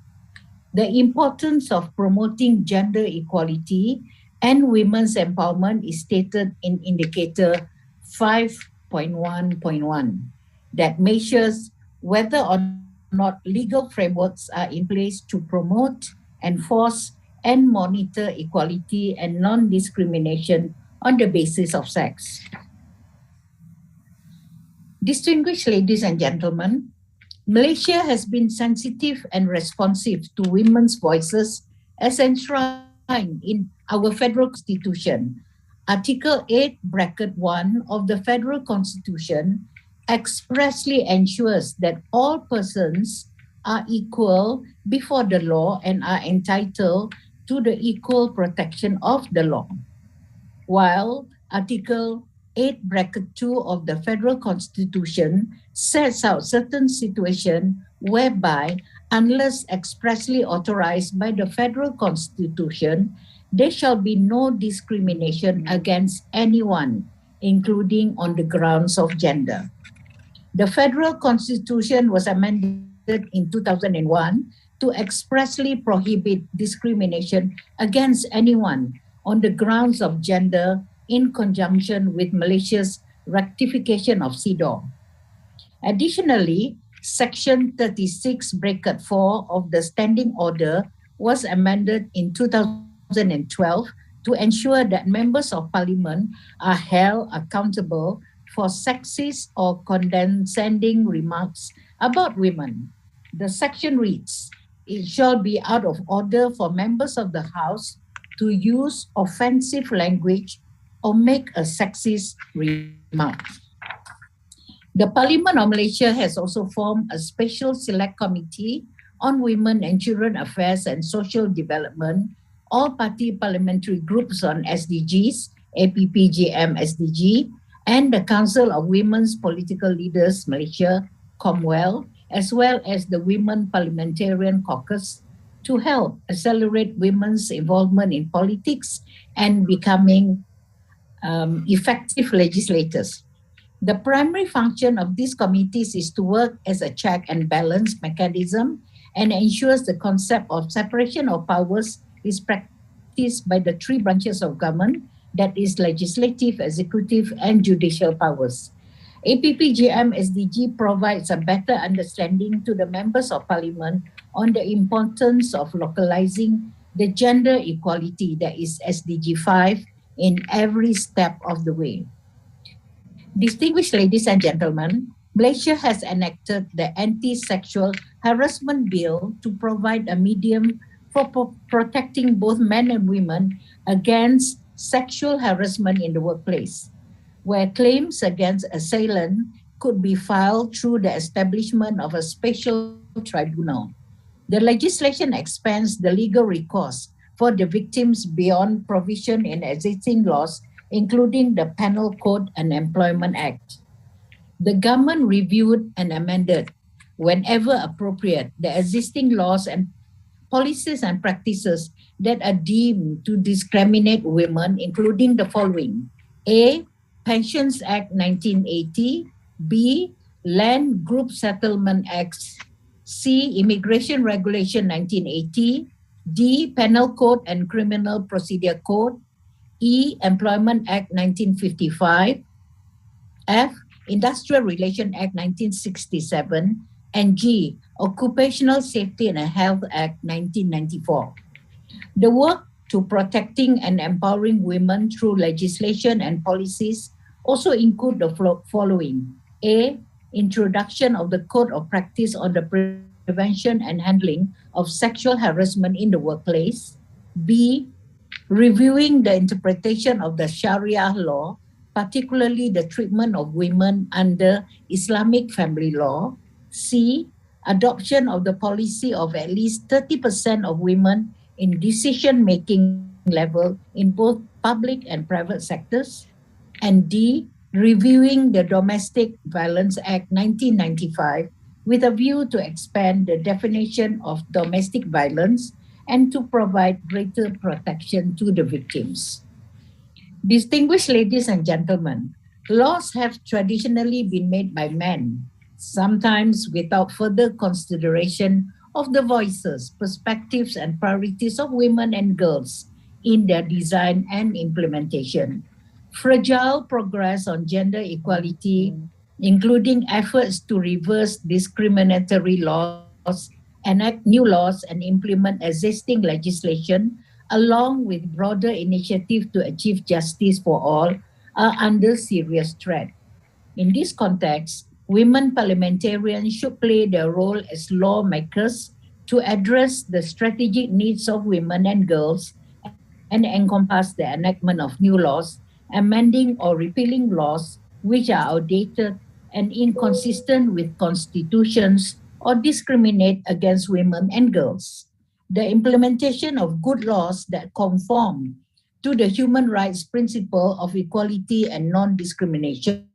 The importance of promoting gender equality and women's empowerment is stated in Indicator 5.1.1 that measures whether or not legal frameworks are in place to promote, enforce, and monitor equality and non-discrimination on the basis of sex. Distinguished ladies and gentlemen, Malaysia has been sensitive and responsive to women's voices as enshrined in our federal constitution. Article 8(1) of the Federal Constitution expressly ensures that all persons are equal before the law and are entitled to the equal protection of the law. While Article 8(2) of the Federal Constitution sets out certain situations whereby, unless expressly authorized by the Federal Constitution, there shall be no discrimination against anyone, including on the grounds of gender. The Federal Constitution was amended in 2001 to expressly prohibit discrimination against anyone on the grounds of gender in conjunction with Malaysia's ratification of CEDAW. Additionally, Section 36(4) of the Standing Order was amended in 2012 to ensure that members of Parliament are held accountable for sexist or condescending remarks about women. The section reads, "It shall be out of order for members of the House to use offensive language or make a sexist remark." The Parliament of Malaysia has also formed a special select committee on women and children affairs and social development, all-party parliamentary groups on SDGs, APPGM SDG, and the Council of Women's Political Leaders Malaysia, Comwell, as well as the Women Parliamentarian Caucus, to help accelerate women's involvement in politics and becoming effective legislators. The primary function of these committees is to work as a check and balance mechanism and ensures the concept of separation of powers is practiced by the three branches of government, that is legislative, executive, and judicial powers. APPGM SDG provides a better understanding to the members of Parliament on the importance of localizing the gender equality, that is SDG 5, in every step of the way. Distinguished ladies and gentlemen, Malaysia has enacted the Anti-Sexual Harassment Bill to provide a medium for protecting both men and women against sexual harassment in the workplace, where claims against assailant could be filed through the establishment of a special tribunal. The legislation expands the legal recourse for the victims beyond provision in existing laws, including the Penal Code and Employment Act. The government reviewed and amended, whenever appropriate, the existing laws and policies and practices that are deemed to discriminate women, including the following: A, Pensions Act 1980, B, Land Group Settlement Act, C, Immigration Regulation 1980, D, Penal Code and Criminal Procedure Code, E, Employment Act 1955, F, Industrial Relation Act 1967, and G, Occupational Safety and Health Act 1994. The work to protecting and empowering women through legislation and policies also include the following. A, introduction of the Code of Practice on the Prevention and Handling of Sexual Harassment in the Workplace. B, reviewing the interpretation of the Sharia law, particularly the treatment of women under Islamic family law. C, adoption of the policy of at least 30% of women in decision-making level in both public and private sectors. And D, reviewing the Domestic Violence Act 1995 with a view to expand the definition of domestic violence and to provide greater protection to the victims. Distinguished ladies and gentlemen, laws have traditionally been made by men, sometimes without further consideration of the voices, perspectives, and priorities of women and girls in their design and implementation. Fragile progress on gender equality, including efforts to reverse discriminatory laws, enact new laws, and implement existing legislation, along with broader initiatives to achieve justice for all, are under serious threat. In this context, women parliamentarians should play their role as lawmakers to address the strategic needs of women and girls and encompass the enactment of new laws, amending or repealing laws which are outdated and inconsistent with constitutions or discriminate against women and girls. The implementation of good laws that conform to the human rights principle of equality and non-discrimination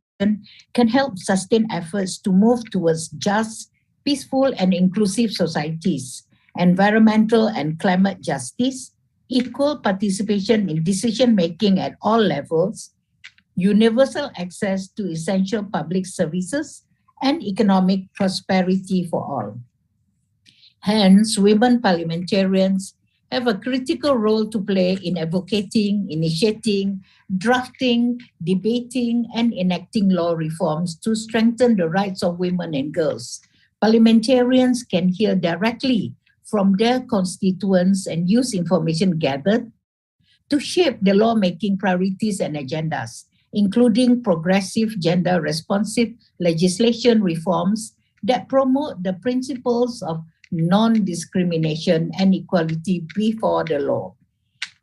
can help sustain efforts to move towards just, peaceful, and inclusive societies, environmental and climate justice, equal participation in decision-making at all levels, universal access to essential public services, and economic prosperity for all. Hence, women parliamentarians have a critical role to play in advocating, initiating, drafting, debating, and enacting law reforms to strengthen the rights of women and girls. Parliamentarians can hear directly from their constituents and use information gathered to shape the lawmaking priorities and agendas, including progressive gender-responsive legislation reforms that promote the principles of non-discrimination and equality before the law.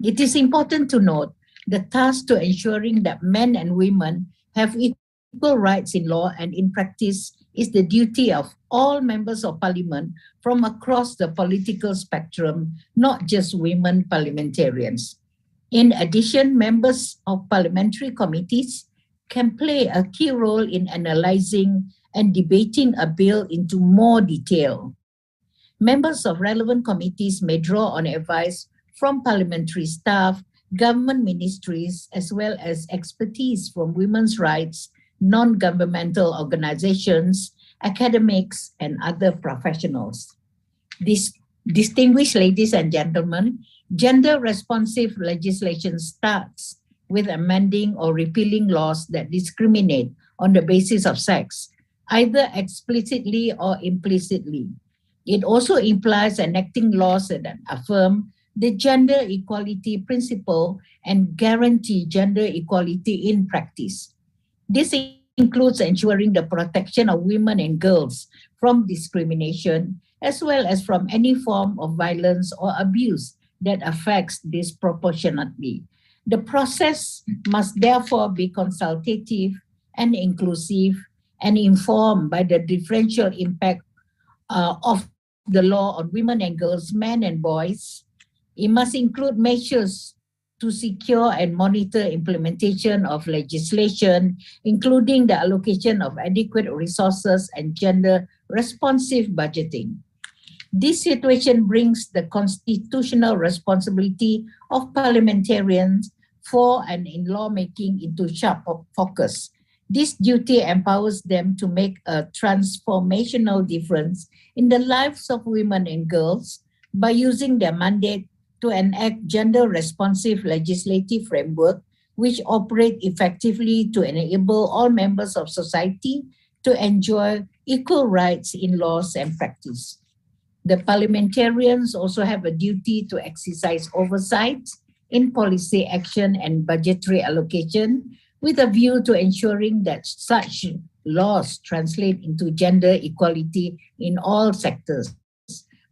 It is important to note the task to ensuring that men and women have equal rights in law and in practice is the duty of all members of parliament from across the political spectrum, not just women parliamentarians. In addition, members of parliamentary committees can play a key role in analyzing and debating a bill into more detail. Members of relevant committees may draw on advice from parliamentary staff, government ministries, as well as expertise from women's rights, non-governmental organizations, academics, and other professionals. Distinguished ladies and gentlemen, gender-responsive legislation starts with amending or repealing laws that discriminate on the basis of sex, either explicitly or implicitly. It also implies enacting laws that affirm the gender equality principle and guarantee gender equality in practice. This includes ensuring the protection of women and girls from discrimination, as well as from any form of violence or abuse that affects disproportionately. The process must therefore be consultative and inclusive and informed by the differential impact of the law on women and girls, men and boys. It must include measures to secure and monitor implementation of legislation, including the allocation of adequate resources and gender-responsive budgeting. This situation brings the constitutional responsibility of parliamentarians for and in lawmaking into sharp focus. This duty empowers them to make a transformational difference in the lives of women and girls by using their mandate to enact gender-responsive legislative framework which operate effectively to enable all members of society to enjoy equal rights in laws and practice. The parliamentarians also have a duty to exercise oversight in policy action and budgetary allocation with a view to ensuring that such laws translate into gender equality in all sectors.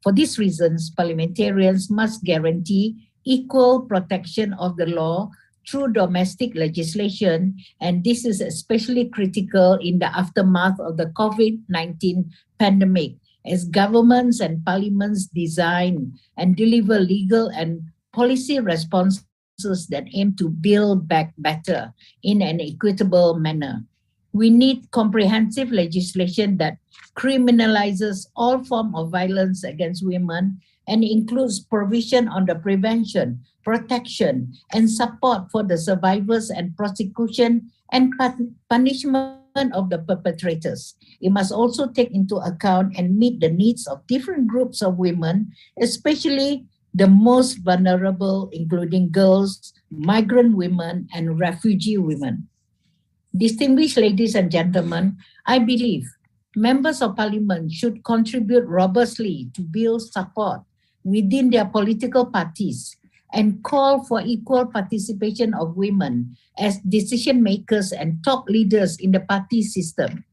For these reasons, parliamentarians must guarantee equal protection of the law through domestic legislation, and this is especially critical in the aftermath of the COVID-19 pandemic, as governments and parliaments design and deliver legal and policy responses that aim to build back better in an equitable manner. We need comprehensive legislation that criminalizes all forms of violence against women and includes provision on the prevention, protection, and support for the survivors and prosecution and punishment of the perpetrators. It must also take into account and meet the needs of different groups of women, especially the most vulnerable, including girls, migrant women, and refugee women. Distinguished ladies and gentlemen, I believe members of parliament should contribute robustly to build support within their political parties and call for equal participation of women as decision makers and top leaders in the party system.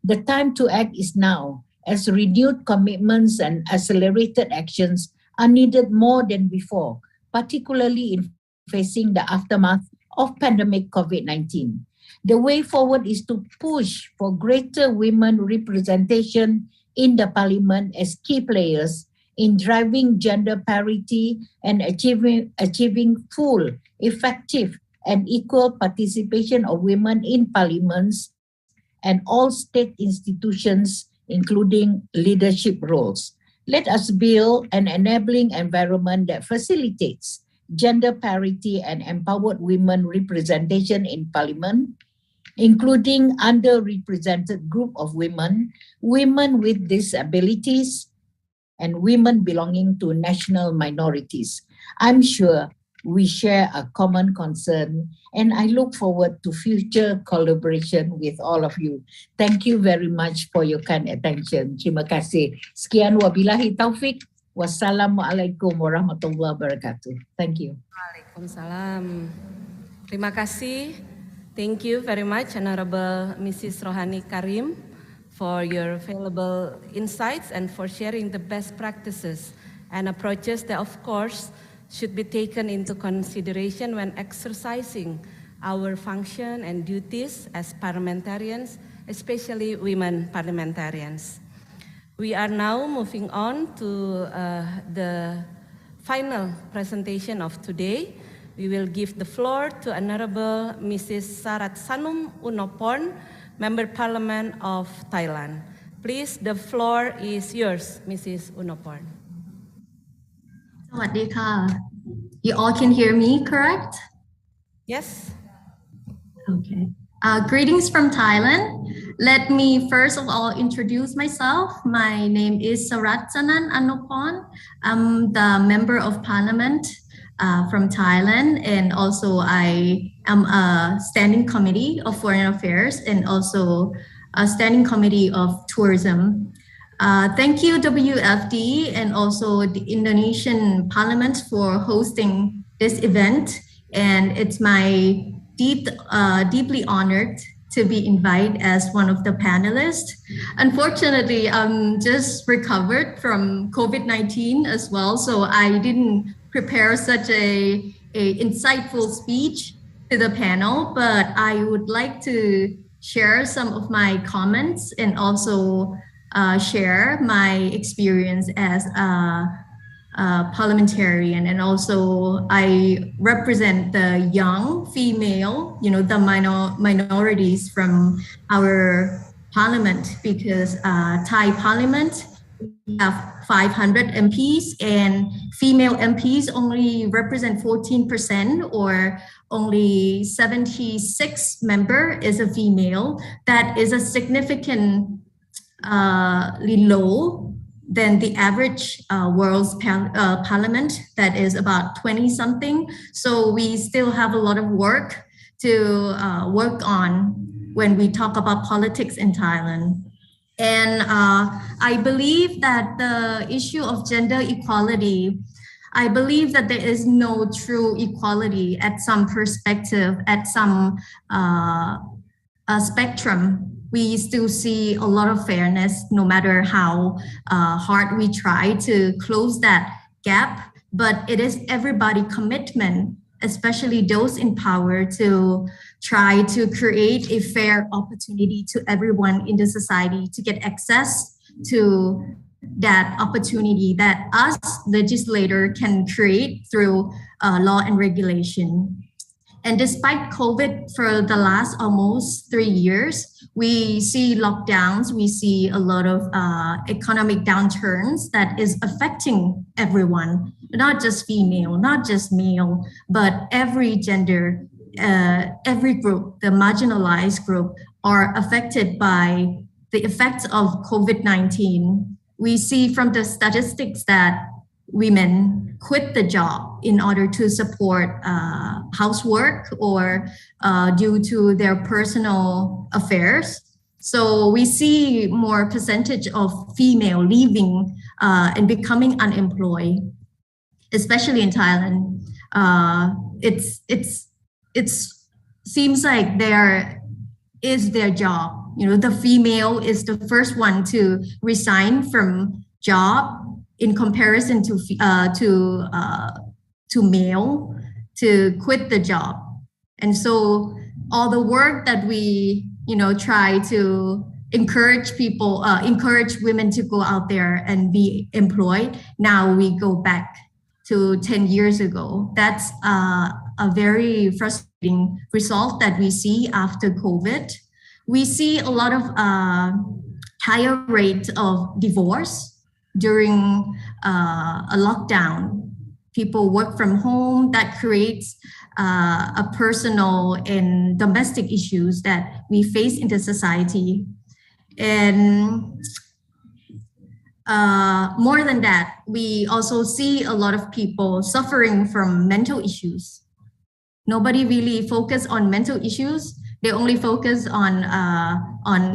The time to act is now, as renewed commitments and accelerated actions are needed more than before, particularly in facing the aftermath of pandemic COVID-19. The way forward is to push for greater women representation in the parliament as key players in driving gender parity and achieving full, effective, and equal participation of women in parliaments and all state institutions, including leadership roles. Let us build an enabling environment that facilitates gender parity and empowered women representation in parliament, including underrepresented group of women, women with disabilities, and women belonging to national minorities. I'm sure we share a common concern, and I look forward to future collaboration with all of you. Thank you very much for your kind attention. Terima kasih. Sekian wabillahi taufik. Wassalamualaikum warahmatullahi wabarakatuh. Thank you. Waalaikumsalam. Terima kasih. Thank you very much, Honorable Mrs. Rohani Karim, for your valuable insights and for sharing the best practices and approaches that, of course, should be taken into consideration when exercising our function and duties as parliamentarians, especially women parliamentarians. We are now moving on to the final presentation of today. We will give the floor to Honorable Mrs. Saratsanum Unoporn, Member Parliament of Thailand. Please, the floor is yours, Mrs. Unoporn. Sawadee. You all can hear me, correct? Yes. Okay. Greetings from Thailand. Let me first of all introduce myself. My name is Saratsanan Anopon. I'm the Member of Parliament from Thailand, and also I am a Standing Committee of Foreign Affairs and also a Standing Committee of Tourism. Thank you, WFD, and also the Indonesian Parliament for hosting this event. And it's my deeply honored to be invited as one of the panelists. Unfortunately, I'm just recovered from COVID-19 as well, so I didn't prepare such a insightful speech to the panel, but I would like to share some of my comments and also share my experience as a parliamentarian, and also I represent the young female, the minorities from our parliament, because Thai parliament we have 500 MPs and female MPs only represent 14%, or only 76 member is a female. That is a significantly low than the average world's parliament, that is about 20 something. So we still have a lot of work to work on when we talk about politics in Thailand. And I believe that the issue of gender equality I believe that there is no true equality at some perspective, at some spectrum. We still see a lot of fairness, no matter how hard we try to close that gap. But it is everybody's commitment, especially those in power, to try to create a fair opportunity to everyone in the society to get access to that opportunity that us legislator can create through law and regulation. And despite COVID for the last almost 3 years, we see lockdowns, we see a lot of economic downturns that is affecting everyone, not just female, not just male, but every gender, every group, the marginalized group are affected by the effects of COVID-19. We see from the statistics that women quit the job in order to support housework or due to their personal affairs. So we see more percentage of female leaving and becoming unemployed, especially in Thailand. It seems like there is their job. You know, the female is the first one to resign from job in comparison to male, to quit the job. And so all the work that we, try to encourage people, encourage women to go out there and be employed, now we go back to 10 years ago. That's a very frustrating result that we see after COVID. We see a lot of higher rate of divorce during a lockdown. People work from home. That creates a personal and domestic issues that we face in the society. And more than that, we also see a lot of people suffering from mental issues. Nobody really focus on mental issues. They only focus on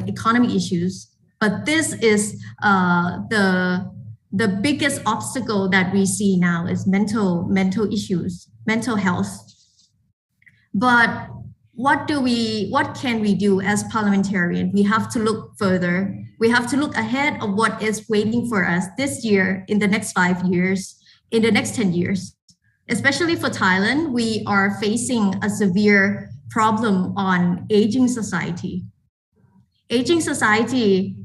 economic issues. But this is the biggest obstacle that we see now is mental issues, mental health. But what can we do as parliamentarians? We have to look further. We have to look ahead of what is waiting for us this year, in the next 5 years, in the next 10 years. Especially for Thailand, we are facing a severe problem on aging society. Aging society,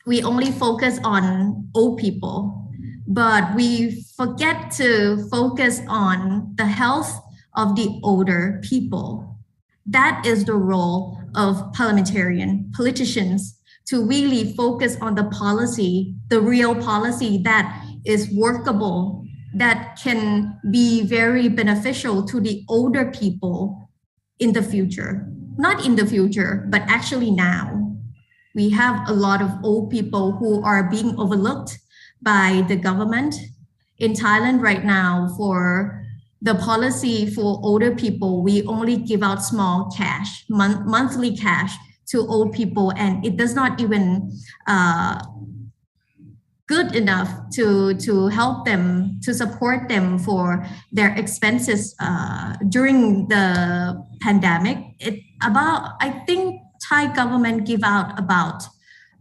we only focus on old people, but we forget to focus on the health of the older people. That is the role of politicians, to really focus on the policy, the real policy that is workable, that can be very beneficial to the older people in the future. Not in the future, but actually now. We have a lot of old people who are being overlooked by the government. In Thailand right now, for the policy for older people, we only give out small cash, monthly cash to old people, and it does not even good enough to help them, to support them for their expenses during the pandemic. I think Thai government give out about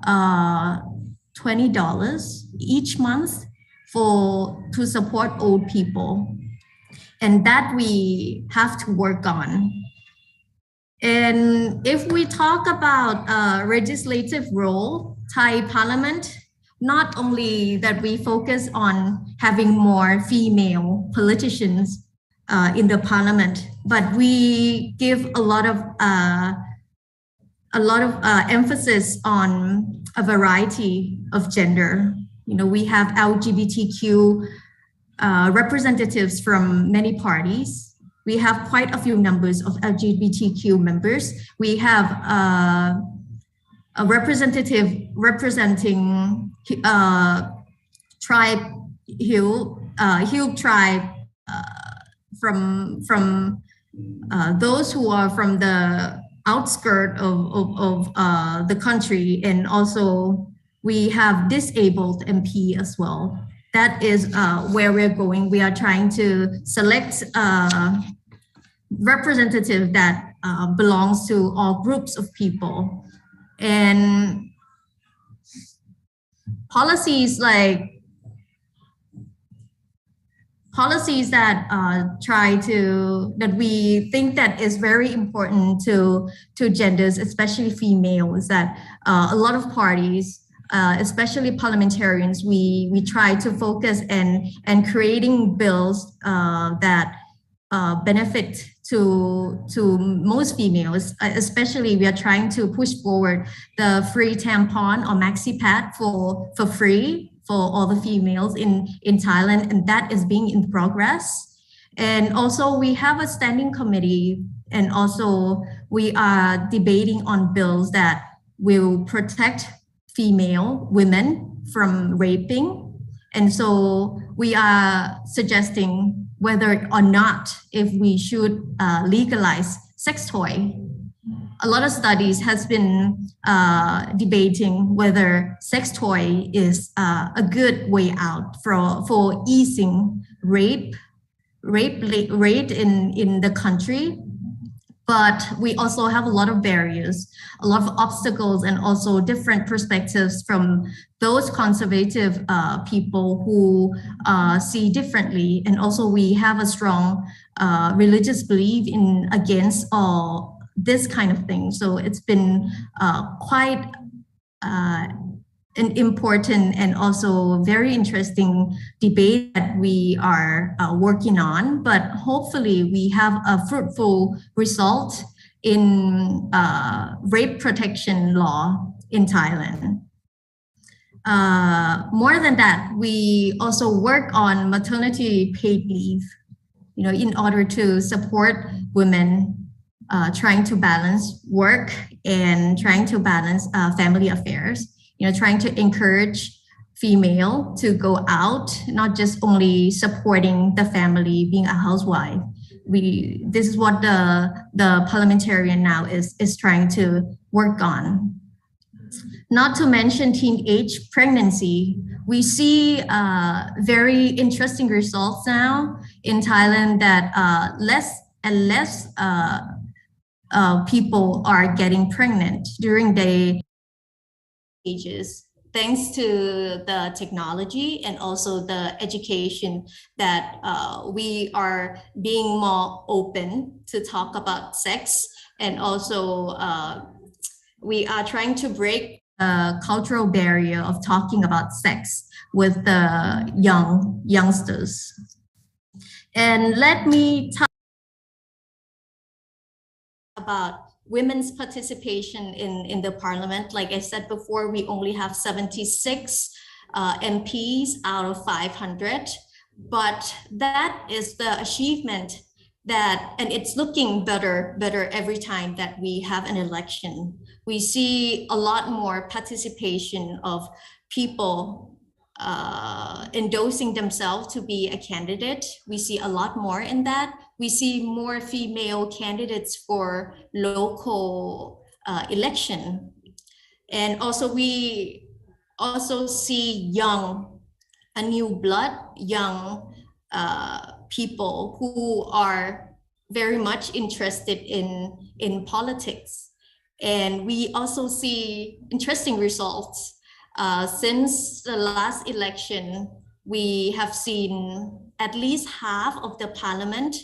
$20 each month to support old people. And that we have to work on. And if we talk about legislative role, Thai Parliament, not only that we focus on having more female politicians in the Parliament, but we give a lot of emphasis on a variety of gender. We have LGBTQ representatives from many parties. We have quite a few numbers of LGBTQ members. We have a representative representing tribe, Hill tribe, from those who are from the outskirts of the country, and also we have disabled MP as well. that is where we're going. We are trying to select representative that belongs to all groups of people, and policies that that we think that is very important to genders, especially females, that a lot of parties, especially parliamentarians, we try to focus and creating bills that benefit to most females. Especially we are trying to push forward the free tampon or maxi pad for free for all the females in Thailand, and that is being in progress. And also we have a standing committee, and also we are debating on bills that will protect female women from raping. And so we are suggesting whether or not if we should legalize sex toy. A lot of studies has been debating whether sex toy is a good way out for easing rape rate in the country. But we also have a lot of barriers, a lot of obstacles, and also different perspectives from those conservative people who see differently. And also we have a strong religious belief against all this kind of thing. So it's been quite an important and also very interesting debate that we are working on, but hopefully we have a fruitful result in rape protection law in Thailand. More than that, we also work on maternity paid leave, in order to support women trying to balance work and trying to balance family affairs. Trying to encourage female to go out, not just only supporting the family, being a housewife. This is what the parliamentarian now is trying to work on. Not to mention teenage pregnancy. We see very interesting results now in Thailand that less and less people are getting pregnant during their ages, thanks to the technology and also the education that we are being more open to talk about sex. And also we are trying to break the cultural barrier of talking about sex with the youngsters. And let me talk about women's participation in the parliament. Like I said before, we only have 76 MPs out of 500, but that is the achievement and it's looking better every time that we have an election. We see a lot more participation of people endorsing themselves to be a candidate. We see a lot more in that. We see more female candidates for local election. And also we also see a new blood, young people who are very much interested in politics. And we also see interesting results. Since the last election, we have seen at least half of the parliament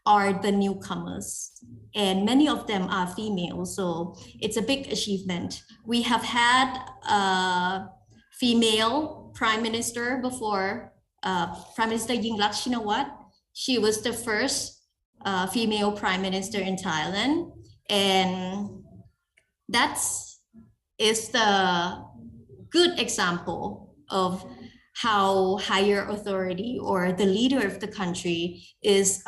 are the newcomers, and many of them are female. So it's a big achievement. We have had a female prime minister before, Prime Minister Yingluck Shinawatra. She was the first female prime minister in Thailand, and that is the good example of how higher authority or the leader of the country is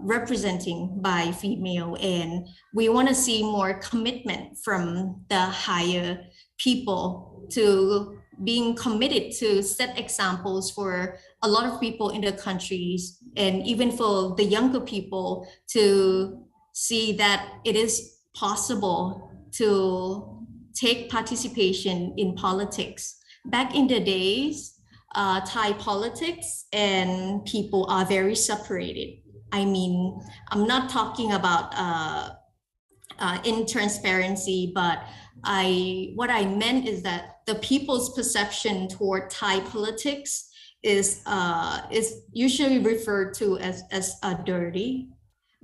representing by female. And we want to see more commitment from the higher people to being committed to set examples for a lot of people in the countries, and even for the younger people to see that it is possible to take participation in politics. Back in the days, Thai politics and people are very separated. I mean, I'm not talking about in transparency, but what I meant is that the people's perception toward Thai politics is usually referred to as dirty.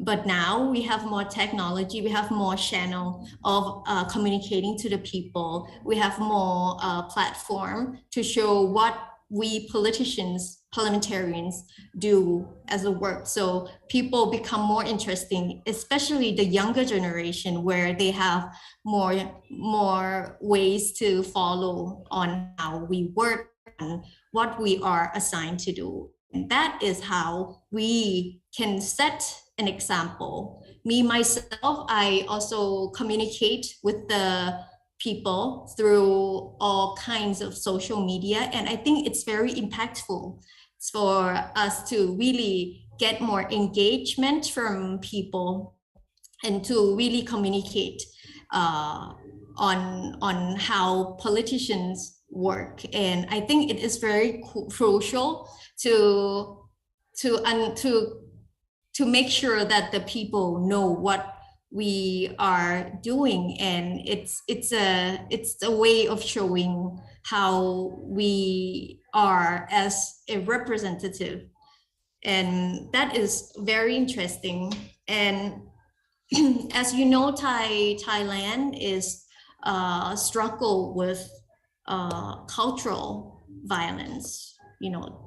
But now we have more technology, we have more channel of communicating to the people, we have more platform to show what we politicians, parliamentarians do as a work. So people become more interesting, especially the younger generation, where they have more ways to follow on how we work and what we are assigned to do. And that is how we can set an example. Me, myself, I also communicate with the people through all kinds of social media. And I think it's very impactful for us to really get more engagement from people and to really communicate on how politicians work. And I think it is very crucial to make sure that the people know what we are doing, and it's a way of showing how we are as a representative, and that is very interesting. And as you know, Thailand is struggle with cultural violence,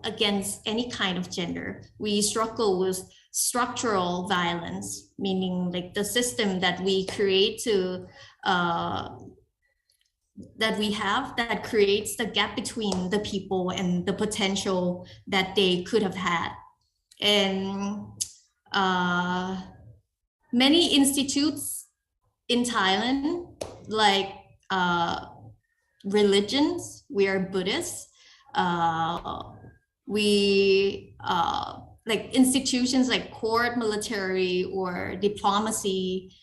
against any kind of gender. We struggle with structural violence, meaning like the system that we create that we have that creates the gap between the people and the potential that they could have had. And many institutes in Thailand, like religions, we are Buddhists, like institutions like court, military, or diplomacy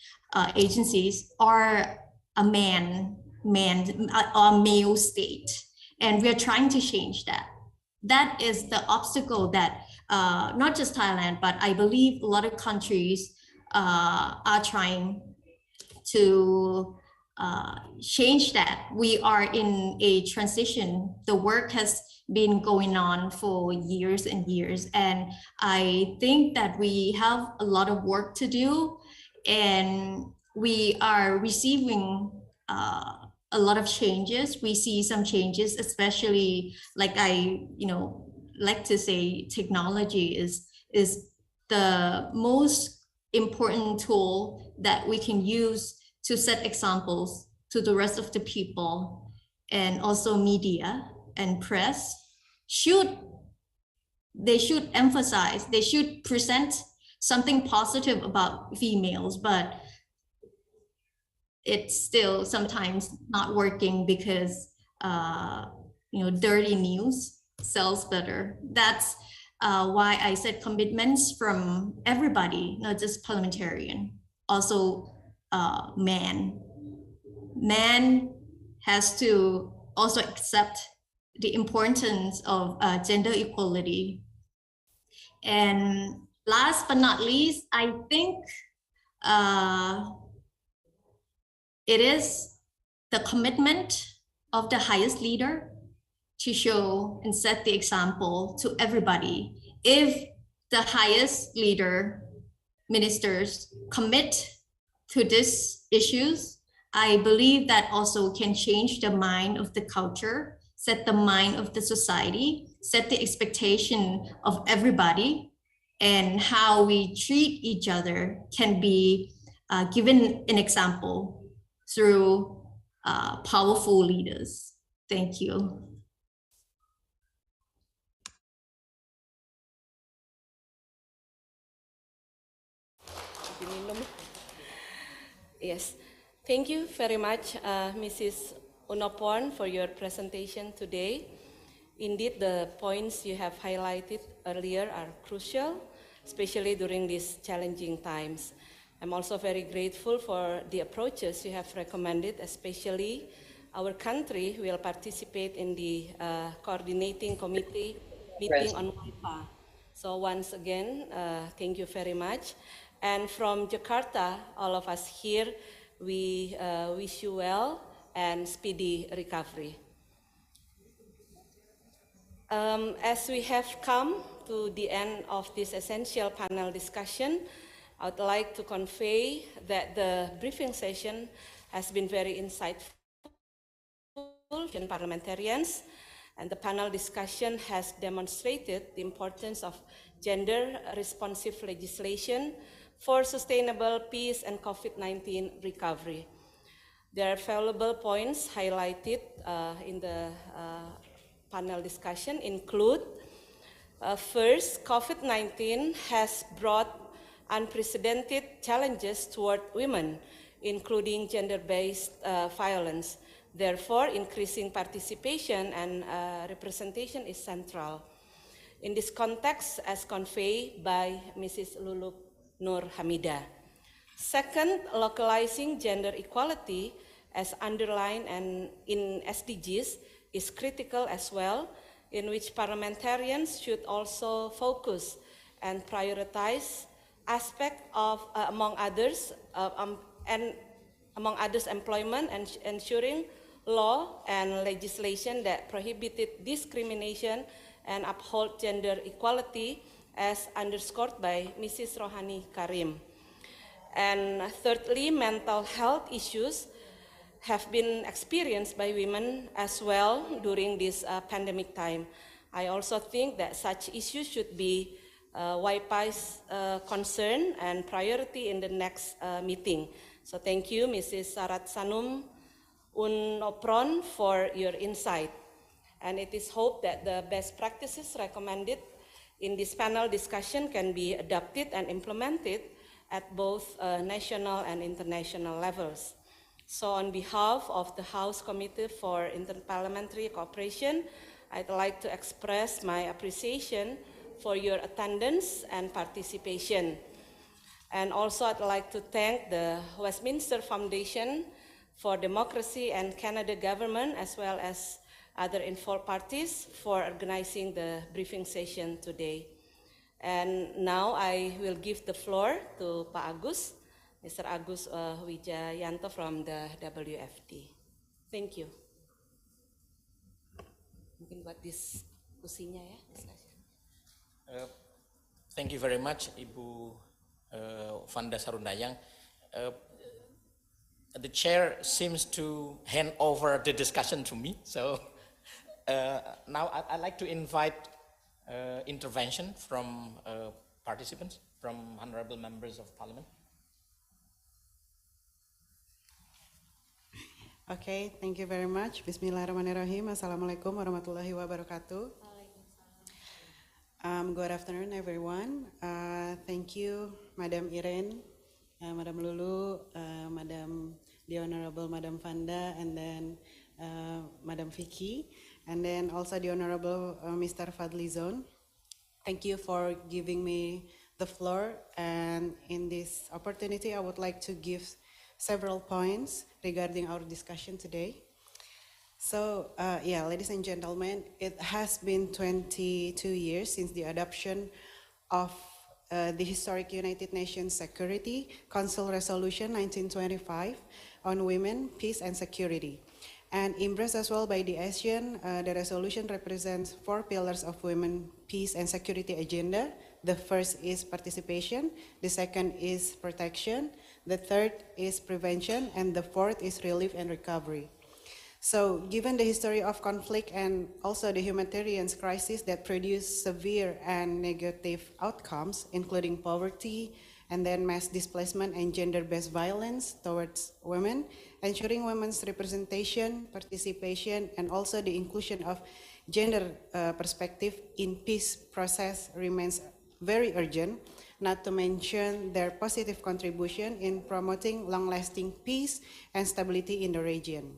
agencies are a male state, and we are trying to change that. That is the obstacle that not just Thailand, but I believe a lot of countries are trying to change that. We are in a transition. The work has been going on for years and years, and I think that we have a lot of work to do, and we are receiving a lot of changes. We see some changes, especially like like to say technology is the most important tool that we can use to set examples to the rest of the people. And also media and press should emphasize, they should present something positive about females, but it's still sometimes not working because dirty news sells better. That's why I said commitments from everybody, not just parliamentarian, also man has to also accept the importance of gender equality. And last but not least, I think it is the commitment of the highest leader to show and set the example to everybody. If the highest leader, ministers, commit to these issues, I believe that also can change the mind of the culture, set the mind of the society, set the expectation of everybody, and how we treat each other can be given an example through powerful leaders. Thank you. Yes, thank you very much, Mrs. Unopon, for your presentation today. Indeed, the points you have highlighted earlier are crucial, especially during these challenging times. I'm also very grateful for the approaches you have recommended, especially our country will participate in the coordinating committee meeting on WIPA. So once again, thank you very much. And from Jakarta, all of us here, we wish you well and speedy recovery. As we have come to the end of this essential panel discussion, I would like to convey that the briefing session has been very insightful in parliamentarians, and the panel discussion has demonstrated the importance of gender-responsive legislation for sustainable peace and COVID-19 recovery. There are valuable points highlighted in the panel discussion include, first, COVID-19 has brought unprecedented challenges toward women, including gender-based violence. Therefore, increasing participation and representation is central. In this context, as conveyed by Mrs. Lulu Nur Hamida. Second, localizing gender equality as underlined and in SDGs is critical as well, in which parliamentarians should also focus and prioritize aspects of, among others, employment and ensuring law and legislation that prohibited discrimination and uphold gender equality, as underscored by Mrs. Rohani Karim. And thirdly, mental health issues have been experienced by women as well during this pandemic time. I also think that such issues should be WIPA's concern and priority in the next meeting. So thank you, Mrs. Sarat Sanum Unopron, for your insight. And it is hoped that the best practices recommended in this panel discussion can be adopted and implemented at both national and international levels. So on behalf of the House Committee for Interparliamentary Cooperation, I'd like to express my appreciation for your attendance and participation. And also I'd like to thank the Westminster Foundation for Democracy and Canada government, as well as other involved parties, for organizing the briefing session today. And now I will give the floor to Pak Agus, Mr. Agus Wijayanto from the WFD. Thank you. Mungkin buat diskusinya ya. Thank you very much, Ibu Vanda Sarundayang. The chair seems to hand over the discussion to me, so now I'd like to invite intervention from participants, from honorable members of parliament. Okay, thank you very much. Bismillahirrahmanirrahim. Assalamualaikum warahmatullahi wabarakatuh. Good afternoon, everyone. Thank you, Madam Irene, Madam Lulu, the Honorable Madam Vanda, and then Madam Vicky, and then also the Honorable Mr. Fadlizon. Thank you for giving me the floor, and in this opportunity I would like to give several points regarding our discussion today. So, yeah, ladies and gentlemen, it has been 22 years since the adoption of the historic United Nations Security Council Resolution 1925 on women, peace and security. And embraced as well by the ASEAN, the resolution represents 4 pillars of women, peace and security agenda. The first is participation, the second is protection, the third is prevention, and the fourth is relief and recovery. So given the history of conflict and also the humanitarian crisis that produce severe and negative outcomes, including poverty, and then mass displacement and gender-based violence towards women, ensuring women's representation, participation, and also the inclusion of gender perspective in peace process remains very urgent, not to mention their positive contribution in promoting long-lasting peace and stability in the region.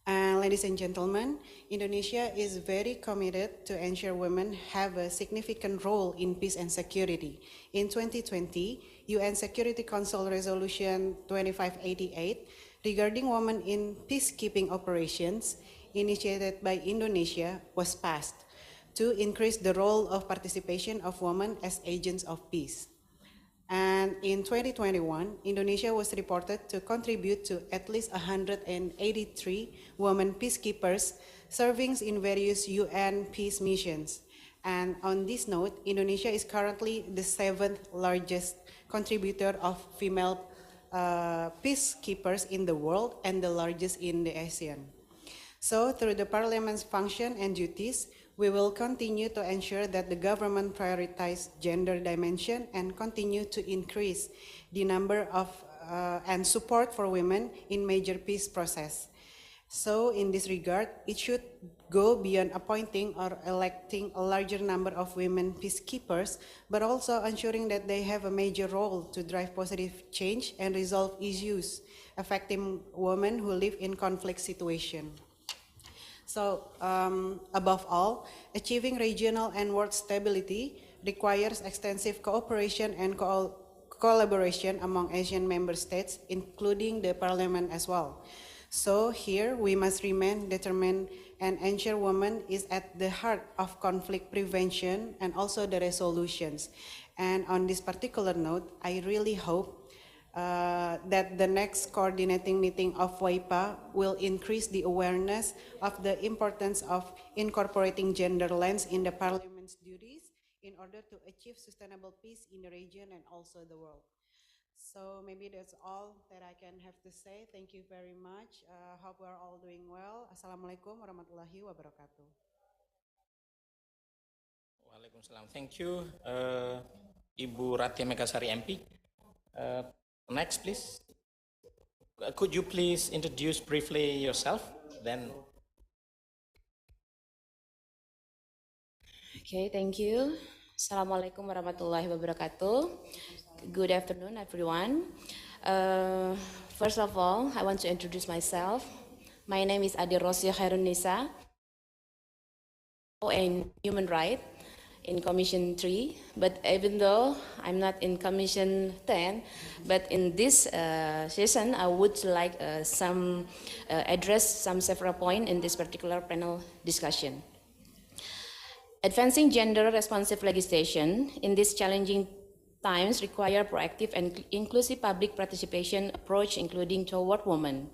Ladies and gentlemen, Indonesia is very committed to ensure women have a significant role in peace and security. In 2020, UN Security Council Resolution 2588 regarding women in peacekeeping operations initiated by Indonesia was passed to increase the role of participation of women as agents of peace. And in 2021, Indonesia was reported to contribute to at least 183 women peacekeepers serving in various UN peace missions. And on this note, Indonesia is currently the 7th largest contributor of female peacekeepers in the world and the largest in the ASEAN. So through the Parliament's function and duties, we will continue to ensure that the government prioritizes gender dimension and continue to increase the number of and support for women in major peace process. So in this regard, it should go beyond appointing or electing a larger number of women peacekeepers, but also ensuring that they have a major role to drive positive change and resolve issues affecting women who live in conflict situations. So, above all, achieving regional and world stability requires extensive cooperation and collaboration among Asian member states, including the Parliament as well. So here, we must remain determined and ensure women is at the heart of conflict prevention and also the resolutions. And on this particular note, I really hope that the next coordinating meeting of WIPA will increase the awareness of the importance of incorporating gender lens in the Parliament's duties in order to achieve sustainable peace in the region and also the world. So maybe that's all that I can have to say. Thank you very much. Hope we're all doing well. Assalamualaikum warahmatullahi wabarakatuh. Waalaikumsalam. Thank you, Ibu Ratia Megasari MP. Next, please. Could you please introduce briefly yourself? Then. Okay, thank you. Assalamualaikum warahmatullahi wabarakatuh. Good afternoon, everyone. First of all, I want to introduce myself. My name is Ade Rosia Khairunisa, in Human Rights in Commission 3, but even though I'm not in Commission 10, but in this session, I would like address some several points in this particular panel discussion. Advancing gender-responsive legislation in these challenging times require proactive and inclusive public participation approach, including toward women.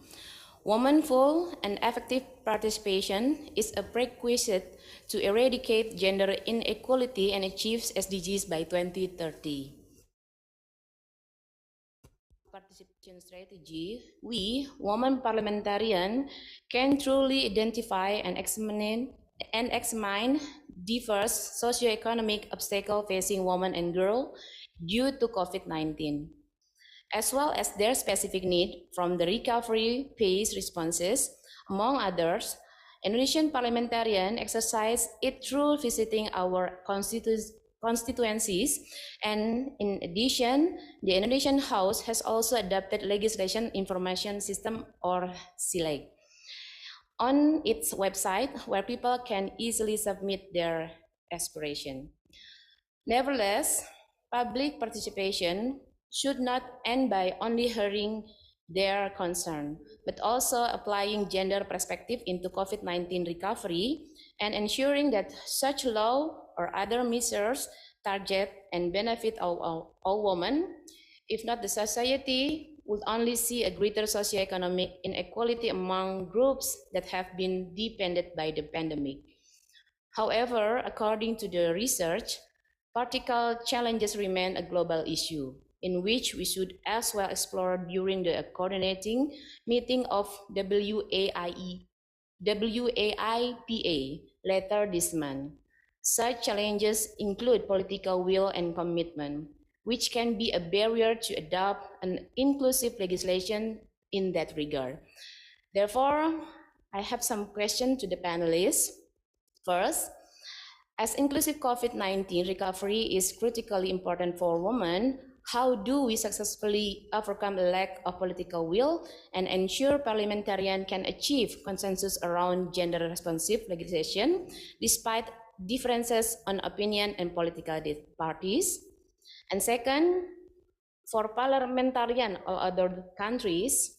Womanful and effective participation is a prerequisite to eradicate gender inequality and achieve SDGs by 2030. Participation strategy, we, women parliamentarians, can truly identify and examine diverse socioeconomic obstacles facing women and girls due to COVID-19, as well as their specific need from the recovery phase responses. Among others, Indonesian parliamentarians exercise it through visiting our constituencies, and in addition, the Indonesian House has also adopted Legislation Information System or SILEG on its website, where people can easily submit their aspiration. Nevertheless, public participation should not end by only hearing their concern, but also applying gender perspective into COVID-19 recovery and ensuring that such law or other measures target and benefit all women. If not, the society would only see a greater socioeconomic inequality among groups that have been dependent by the pandemic. However, according to the research, practical challenges remain a global issue, in which we should as well explore during the coordinating meeting of WAIPA later this month. Such challenges include political will and commitment, which can be a barrier to adopt an inclusive legislation in that regard. Therefore, I have some questions to the panelists. First, as inclusive COVID-19 recovery is critically important for women, how do we successfully overcome a lack of political will and ensure parliamentarians can achieve consensus around gender-responsive legislation despite differences on opinion and political parties? And second, for parliamentarians of other countries,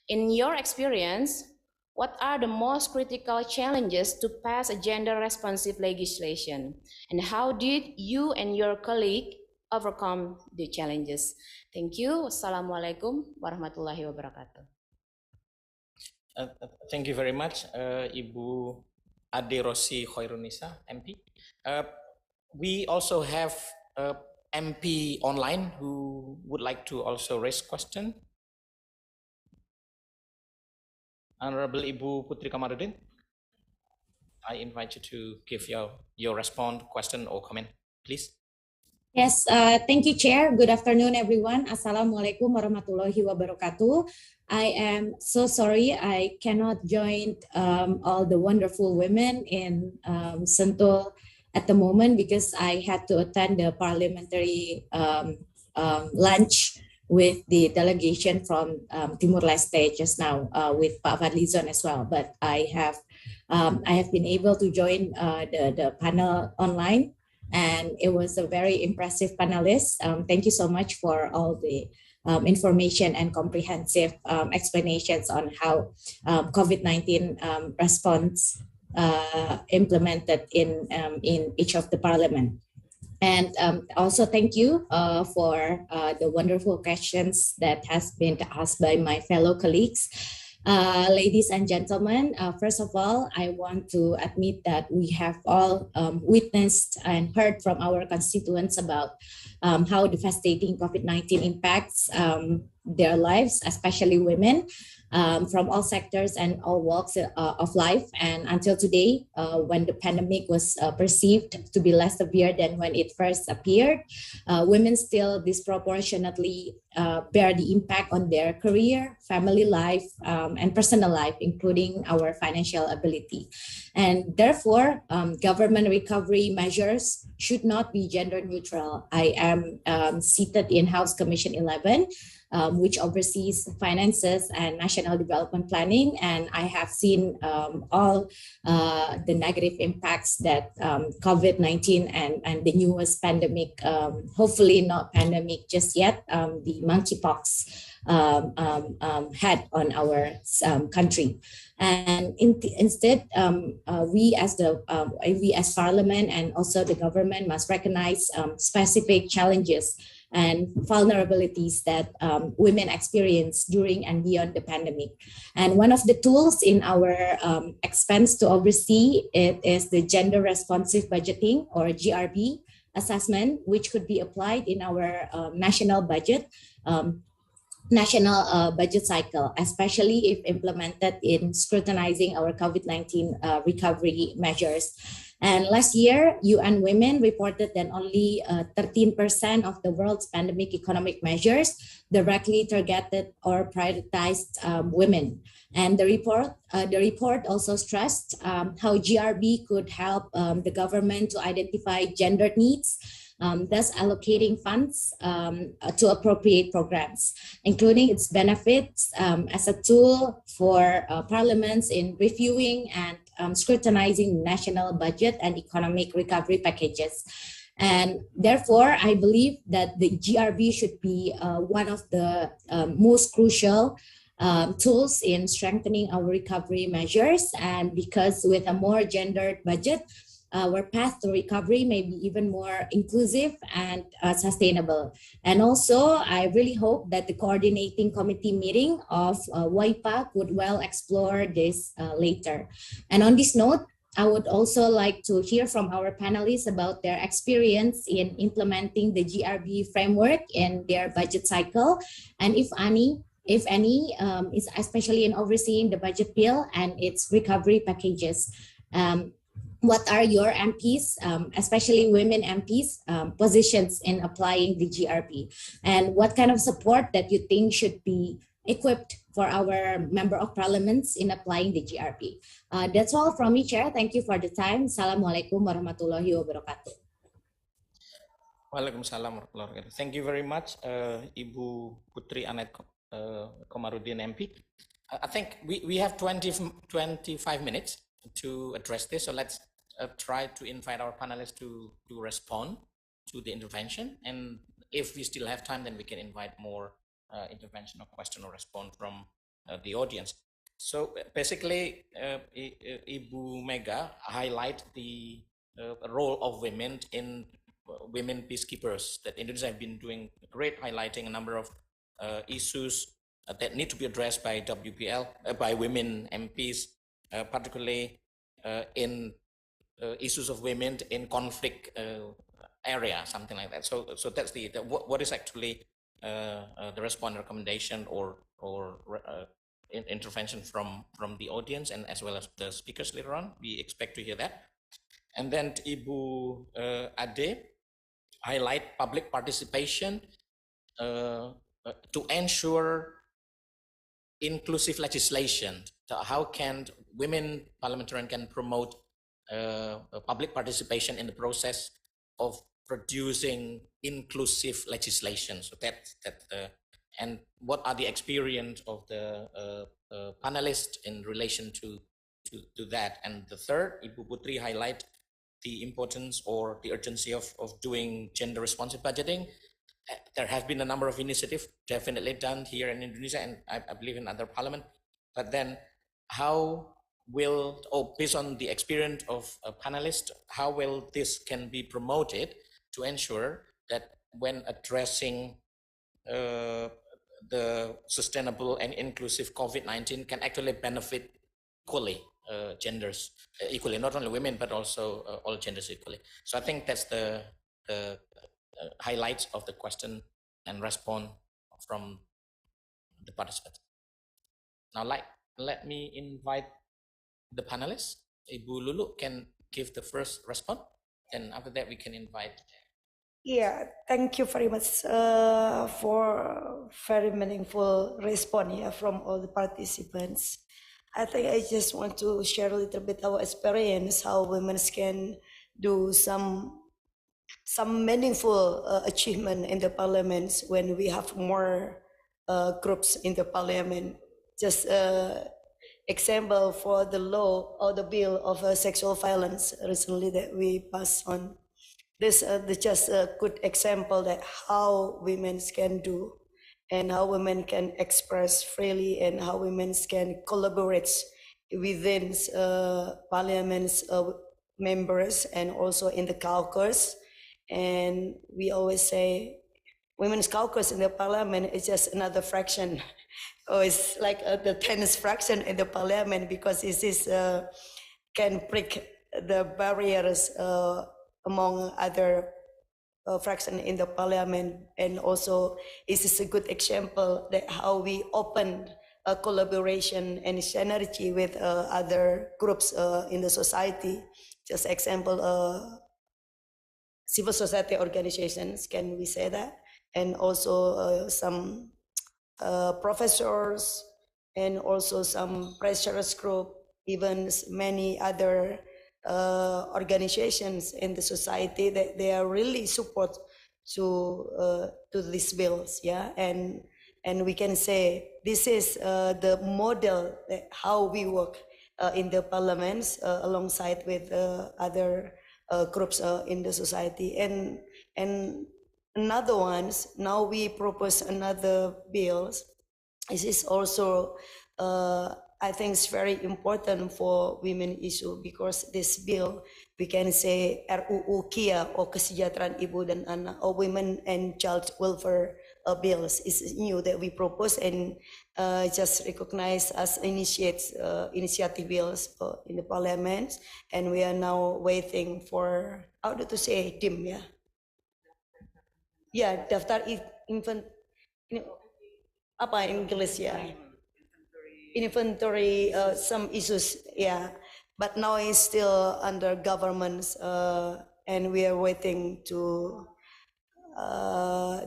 In your experience, what are the most critical challenges to pass a gender-responsive legislation? And how did you and your colleague overcome the challenges? Thank you. Wassalamualaikum warahmatullahi wabarakatuh. Thank you very much, Ibu Ade Rosi Khairunisa, MP. We also have MP online who would like to also raise question. Honorable Ibu Putri Kamarudin, I invite you to give your response, question, or comment, please. Yes, thank you, Chair. Good afternoon, everyone. Assalamualaikum warahmatullahi wabarakatuh. I am so sorry I cannot join all the wonderful women in Sentul at the moment because I had to attend the parliamentary lunch with the delegation from Timur Leste just now with Pak Fadlizon as well. But I have been able to join the panel online. And it was a very impressive panelist. Thank you so much for all the information and comprehensive explanations on how COVID-19 response implemented in each of the parliament. And also thank you for the wonderful questions that has been asked by my fellow colleagues. Ladies and gentlemen, first of all, I want to admit that we have all witnessed and heard from our constituents about how devastating COVID-19 impacts their lives, especially women, from all sectors and all walks of life. And until today, when the pandemic was perceived to be less severe than when it first appeared, women still disproportionately bear the impact on their career, family life, and personal life, including our financial ability. And therefore, government recovery measures should not be gender neutral. I am seated in House Commission 11, which oversees finances and national development planning. And I have seen all the negative impacts that COVID-19 and the newest pandemic, hopefully not pandemic just yet, the monkeypox had on our country. And instead, we as Parliament and also the government must recognize specific challenges and vulnerabilities that women experience during and beyond the pandemic. And one of the tools in our expense to oversee it is the gender responsive budgeting, or GRB assessment, which could be applied in our national budget cycle, especially if implemented in scrutinizing our COVID-19 recovery measures. And last year, UN Women reported that only 13% of the world's pandemic economic measures directly targeted or prioritized women. And the report also stressed how GRB could help the government to identify gender needs, thus allocating funds to appropriate programs, including its benefits as a tool for parliaments in reviewing and scrutinizing national budget and economic recovery packages. And therefore, I believe that the GRB should be one of the most crucial tools in strengthening our recovery measures. And because with a more gendered budget, our path to recovery may be even more inclusive and sustainable. And also, I really hope that the coordinating committee meeting of WIPA could well explore this later. And on this note, I would also like to hear from our panelists about their experience in implementing the GRB framework in their budget cycle, and if any, is especially in overseeing the budget bill and its recovery packages. What are your MPs, especially women MPs, positions in applying the GRB? And what kind of support that you think should be equipped for our member of parliaments in applying the GRB? That's all from me, Chair. Thank you for the time. Assalamualaikum warahmatullahi wabarakatuh. Waalaikumsalam warahmatullahi wabarakatuh. Thank you very much, Ibu Putri Anet Komarudin MP. I think we have 25 minutes to address this, so let's try to invite our panelists to respond to the intervention, and if we still have time, then we can invite more intervention or question or response from the audience. So basically, Ibu Mega highlight the role of women in women peacekeepers, that Indonesia have been doing great, highlighting a number of issues that need to be addressed by WPL, by women MPs, particularly in issues of women in conflict area, something like that. So that's what is actually the response, recommendation, or intervention from the audience and as well as the speakers later on. We expect to hear that. And then Ibu Ade highlight public participation to ensure inclusive legislation. So how can women parliamentarians can promote public participation in the process of producing inclusive legislation? So and what are the experience of the panelists in relation to that? And the third, Ibu Putri highlight the importance or the urgency of doing gender responsive budgeting. There have been a number of initiatives definitely done here in Indonesia, and I believe in other parliament. But then how will, based on the experience of panelists, how will this can be promoted to ensure that when addressing the sustainable and inclusive COVID-19 can actually benefit equally genders, equally, not only women, but also all genders equally. So I think that's the highlights of the question and response from the participants. Now, let me invite the panelists. Ibu Lulu can give the first response, and after that we can invite. Yeah, thank you very much for very meaningful response from all the participants. I think I just want to share a little bit our experience, how women can do some meaningful achievement in the parliaments when we have more groups in the parliament. Just example for the law or the bill of sexual violence recently that we passed on. This is just a good example that how women can do and how women can express freely and how women can collaborate within parliament's members and also in the caucus. And we always say women's caucus in the parliament is just another fraction, or it's like the 10th fraction in the parliament, because this is can break the barriers among other fraction in the parliament. And also this is a good example that how we open a collaboration and synergy with other groups in the society. Just example, civil society organizations, can we say that? And also some professors and also some pressures group, even many other organizations in the society that they are really support to these bills, yeah. And we can say this is the model that how we work in the parliaments alongside with other groups in the society. And another ones, now we propose another bills. This is also I think it's very important for women issue, because this bill, we can say RUU KIA or Kesejahteraan Ibu dan Anak or Women and Child Welfare bills is new that we propose and just recognized as initiative bills in the parliament. And we are now waiting for, how to say, DIM, yeah? Yeah, daftar infant, apa English ya? Inventory some issues, yeah, but now it's still under governments and we are waiting to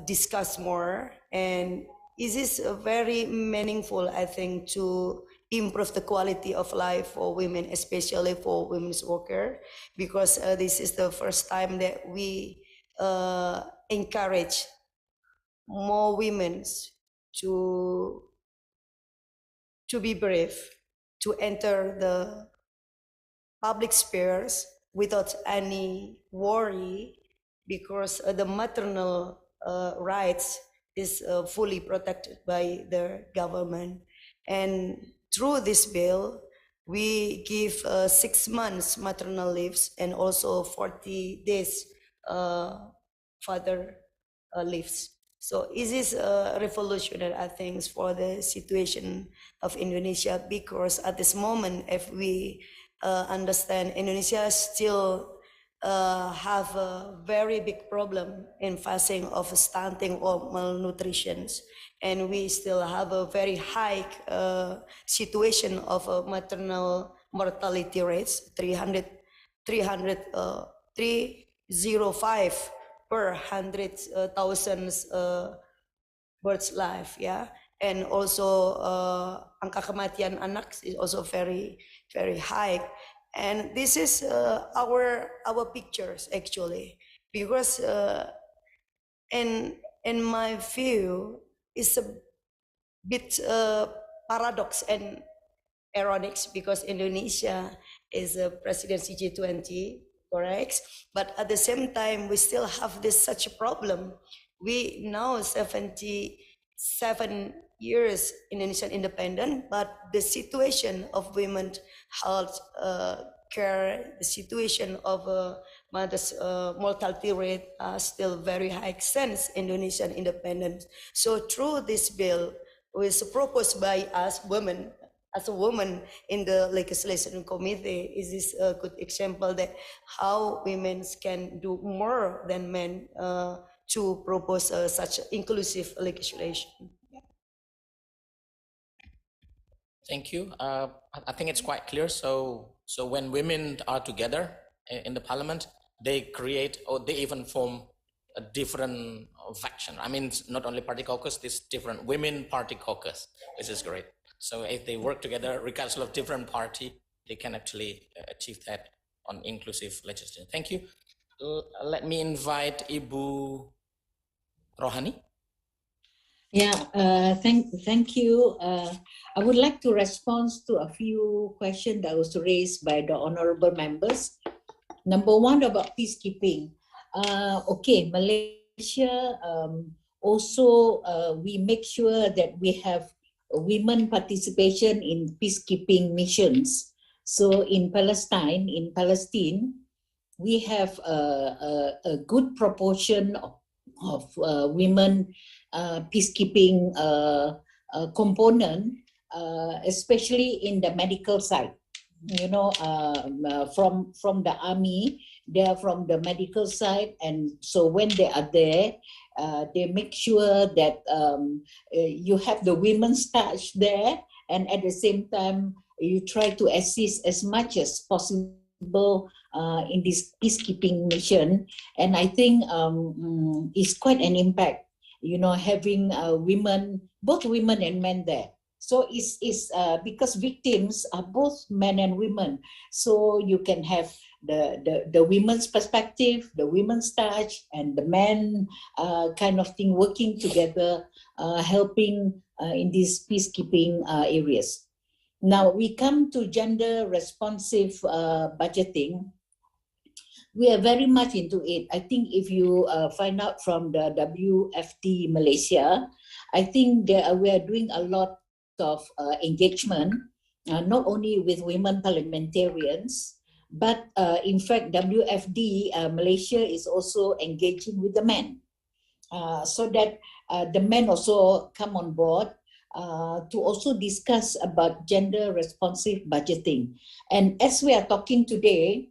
discuss more. And it is very meaningful, I think, to improve the quality of life for women, especially for women's workers, because this is the first time that we encourage more women to be brave, to enter the public spheres without any worry, because the maternal rights is fully protected by the government. And through this bill, we give 6 months maternal leaves and also 40 days father leaves. So it is revolutionary, I think, for the situation of Indonesia, because at this moment, if we understand, Indonesia still have a very big problem in facing of stunting or malnutrition, and we still have a very high situation of maternal mortality rates, 305 per 100,000 births life, yeah. And also angka kematian anak is also very high. And this is our pictures actually, because in my view, it's a bit paradox and ironic, because Indonesia is a presidency G20, correct? But at the same time, we still have this such a problem. We now 77 years Indonesian independent, but the situation of women health care, the situation of mother's mortality rate are still very high since Indonesian independence. So through this bill, was proposed by us women, as a woman in the legislation committee, is this a good example that how women can do more than men to propose such inclusive legislation. Thank you. I think it's quite clear. So when women are together in the parliament, they create, or they even form a different faction. I mean, not only party caucus, this different women party caucus. This is great. So if they work together, regardless of different party, they can actually achieve that on inclusive legislation. Thank you. Let me invite Ibu Rohani. Yeah, thank you. I would like to respond to a few questions that was raised by the honorable members. Number one, about peacekeeping. Okay, Malaysia also we make sure that we have women participation in peacekeeping missions. So in Palestine, we have a good proportion of women peacekeeping component, especially in the medical side. You know, from the army, they are from the medical side, and so when they are there, they make sure that you have the women's touch there, and at the same time, you try to assist as much as possible in this peacekeeping mission. And I think it's quite an impact, you know, having women, both women and men there. So it's because victims are both men and women. So you can have the women's perspective, the women's touch, and the men kind of thing working together, helping in these peacekeeping areas. Now we come to gender responsive budgeting. We are very much into it. I think if you find out from the WFD Malaysia, I think we are doing a lot of engagement, not only with women parliamentarians, but in fact, WFD Malaysia is also engaging with the men, so that the men also come on board to also discuss about gender responsive budgeting. And as we are talking today,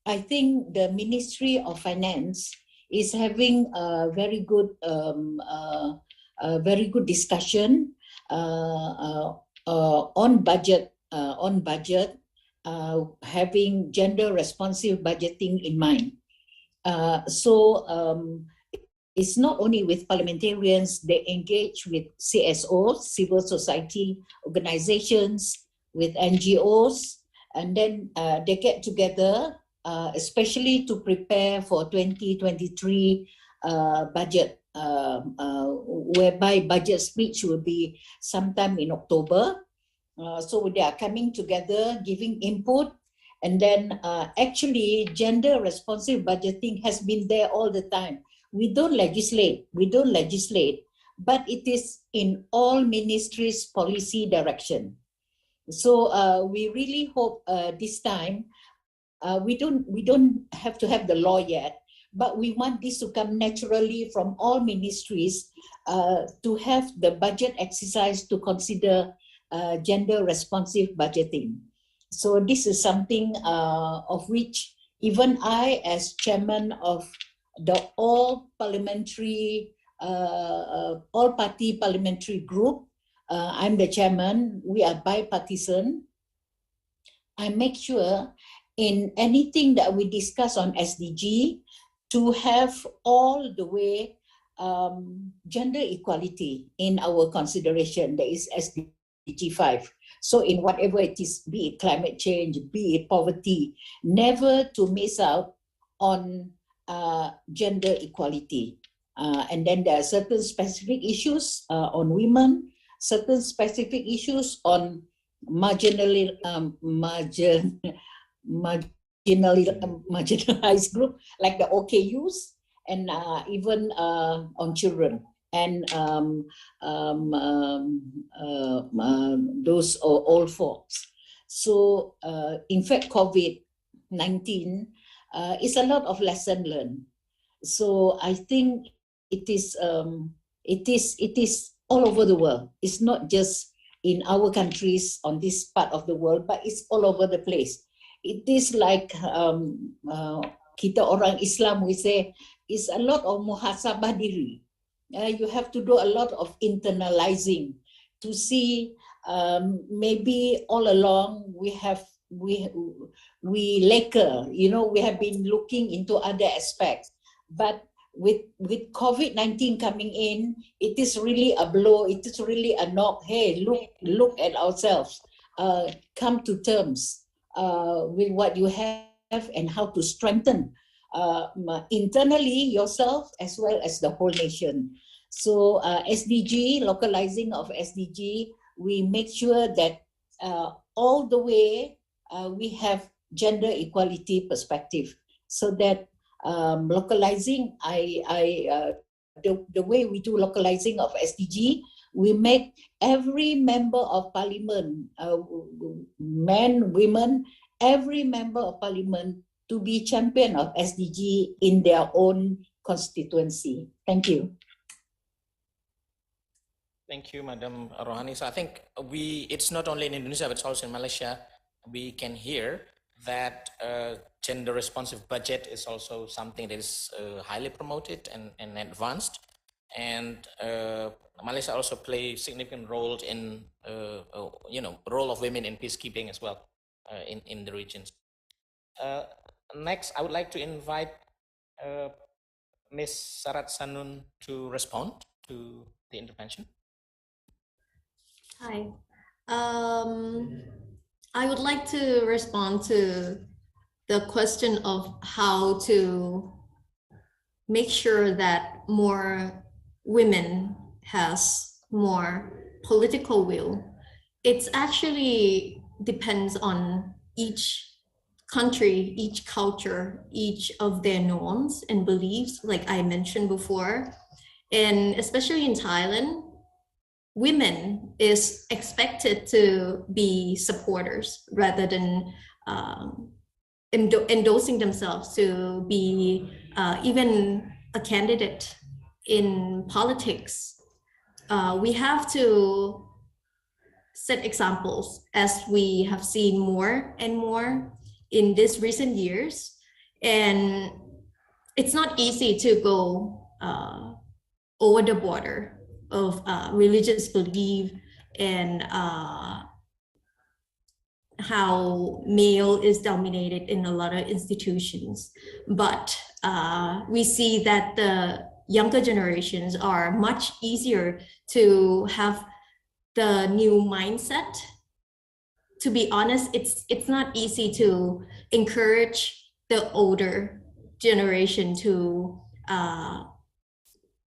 I think the Ministry of Finance is having a very good discussion on budget, having gender responsive budgeting in mind. It's not only with parliamentarians, they engage with CSOs, civil society organizations, with NGOs, and then they get together, especially to prepare for 2023 budget, whereby budget speech will be sometime in October. So they are coming together, giving input, and then actually gender responsive budgeting has been there all the time. We don't legislate, but it is in all ministries' policy direction. So we really hope this time we don't have to have the law yet, but we want this to come naturally from all ministries to have the budget exercise to consider gender responsive budgeting. So this is something of which even I, as chairman of the all party parliamentary group, I'm the chairman, we are bipartisan. I make sure in anything that we discuss on SDG to have all the way gender equality in our consideration. There is SDG 5. So in whatever it is, be it climate change, be it poverty, never to miss out on gender equality. And then there are certain specific issues on women, certain specific issues on marginalized group like the OKUs, and even on children and those old folks. So in fact, COVID-19 is a lot of lesson learned. So I think it is all over the world. It's not just in our countries on this part of the world, but it's all over the place. It is like kita orang Islam, we say, it's a lot of muhasabah diri. You have to do a lot of internalizing to see maybe all along we lacker, we have been looking into other aspects, but with COVID-19 coming in, it is really a blow. It is really a knock. Hey, look at ourselves. Come to terms with what you have and how to strengthen internally yourself as well as the whole nation. So SDG, localizing of SDG, we make sure that all the way we have gender equality perspective, so that localizing, the way we do localizing of SDG, we make every member of parliament, men, women, every member of parliament to be champion of SDG in their own constituency. Thank you. Thank you, Madam Rohani. So I think it's not only in Indonesia, but it's also in Malaysia. We can hear that gender responsive budget is also something that is highly promoted and advanced. And Malaysia also plays significant roles in, role of women in peacekeeping as well in the regions. Next, I would like to invite Ms. Sarat Sanun to respond to the intervention. Hi. I would like to respond to the question of how to make sure that more women has more political will. It's actually depends on each country, each culture, each of their norms and beliefs, like I mentioned before. And especially in Thailand, women is expected to be supporters rather than endorsing themselves to be even a candidate in politics. We have to set examples, as we have seen more and more in these recent years. And it's not easy to go over the border of religious belief and how male is dominated in a lot of institutions. But we see that the younger generations are much easier to have the new mindset. To be honest, it's not easy to encourage the older generation to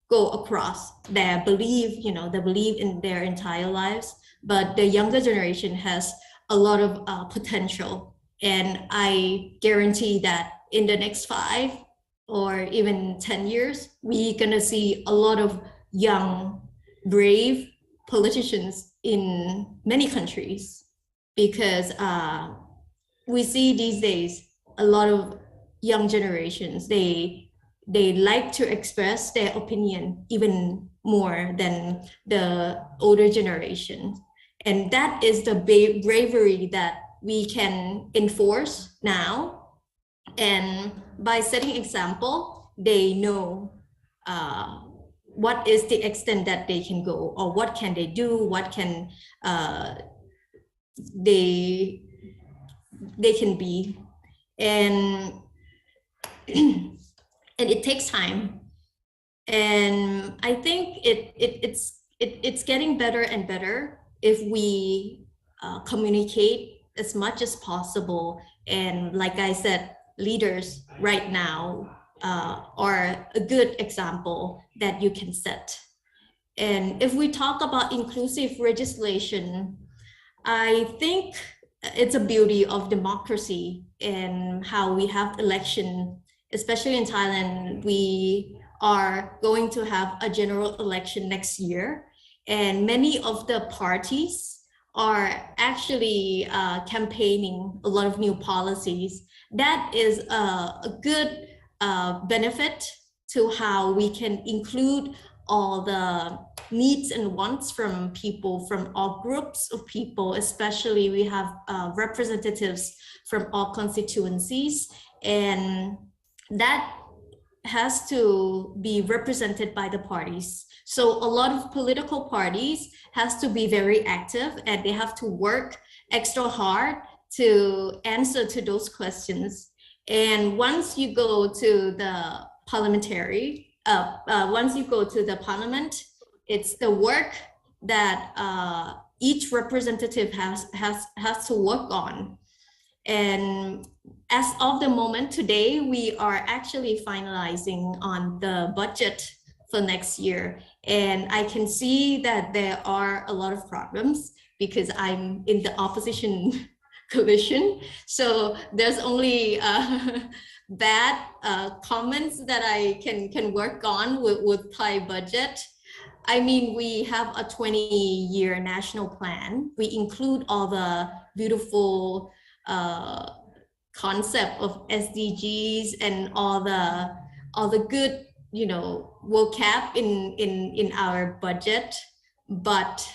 go across their belief, they believe in their entire lives, but the younger generation has a lot of potential. And I guarantee that in the next 5 or even 10 years, we're gonna see a lot of young brave politicians in many countries, because we see these days a lot of young generations, they like to express their opinion even more than the older generation. And that is the bravery that we can enforce now. And by setting example, they know what is the extent that they can go, or what can they do, what can they can be. And and it takes time. And I think it's getting better and better if we communicate as much as possible. And like I said, leaders right now are a good example that you can set. And if we talk about inclusive legislation, I think it's a beauty of democracy and how we have election, especially in Thailand. We are going to have a general election next year, and many of the parties are actually campaigning a lot of new policies. That is a good benefit to how we can include all the needs and wants from people, from all groups of people. Especially we have representatives from all constituencies, and that has to be represented by the parties. So a lot of political parties has to be very active, and they have to work extra hard to answer to those questions. And once you go to the once you go to the parliament, it's the work that each representative has to work on. And as of the moment today, we are actually finalizing on the budget for next year. And I can see that there are a lot of problems because I'm in the opposition coalition. So there's only bad comments that I can work on with Thai budget. I mean, we have a 20-year national plan. We include all the beautiful concept of SDGs and all the good, vocab in our budget. But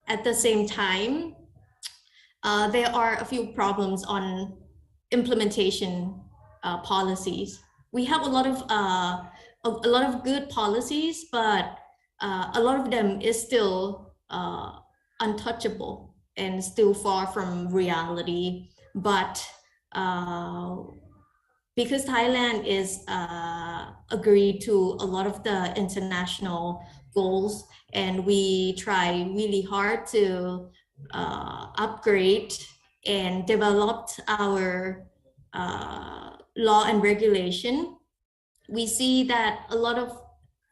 at the same time, there are a few problems on implementation policies. We have a lot of good policies, but a lot of them is still untouchable and still far from reality. But because Thailand is agreed to a lot of the international goals, and we try really hard to upgrade and develop our law and regulation, we see that a lot of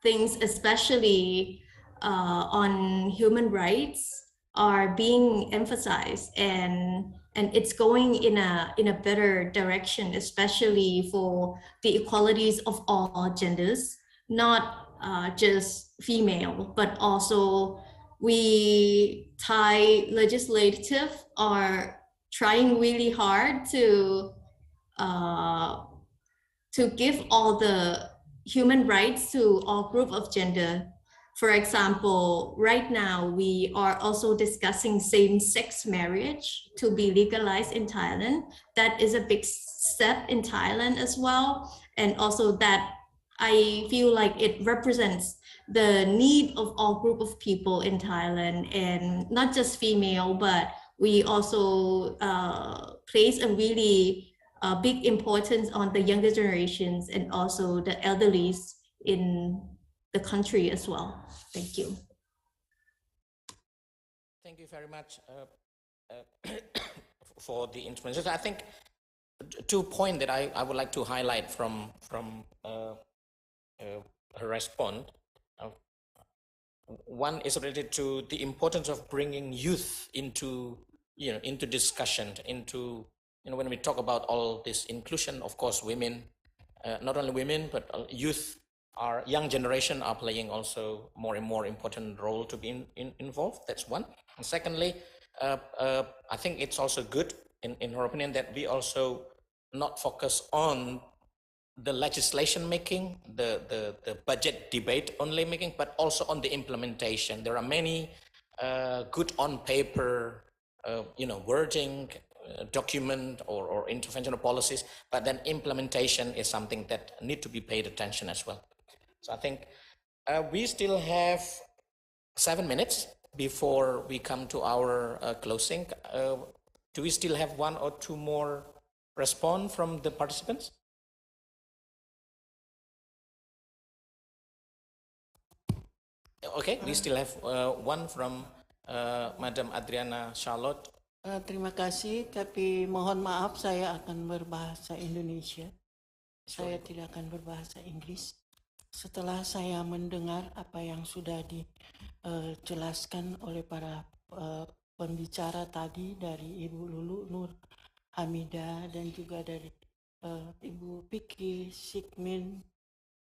things, especially on human rights, are being emphasized, and it's going in a better direction, especially for the equalities of all genders, not just female, but also we Thai legislative are trying really hard to give all the human rights to all group of gender. For example, right now we are also discussing same-sex marriage to be legalized in Thailand. That is a big step in Thailand as well. And also that I feel like it represents the need of all group of people in Thailand, and not just female, but we also place a really big importance on the younger generations and also the elderlies in the country as well. Thank you. Thank you very much for the information. I think 2 points that I would like to highlight from her response. One is related to the importance of bringing youth into discussion, into when we talk about all this inclusion. Of course, women, not only women but youth our young generation are playing also more and more important role to be involved. That's one. And secondly, I think it's also good, in her opinion, that we also not focus on the legislation making, the budget debate only making, but also on the implementation. There are many good on paper, wording, document or interventional policies, but then implementation is something that need to be paid attention as well. So I think we still have 7 minutes before we come to our closing. Do we still have 1 or 2 more response from the participants? Okay, we still have 1 from Madam Adriana Charlotte. Terima kasih, tapi mohon maaf saya akan berbahasa Indonesia. Saya tidak akan berbahasa Inggris. Setelah saya mendengar apa yang sudah dijelaskan oleh para pembicara tadi dari Ibu Lulu Nur Hamida dan juga dari Ibu Piki Sikmin,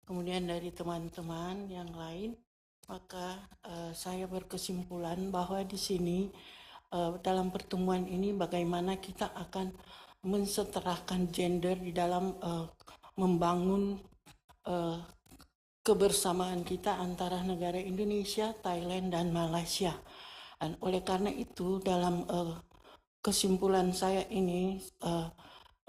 kemudian dari teman-teman yang lain, maka saya berkesimpulan bahwa di sini dalam pertemuan ini bagaimana kita akan mensetarakan gender di dalam membangun kebersamaan kita antara negara Indonesia, Thailand, dan Malaysia. Dan oleh karena itu dalam kesimpulan saya ini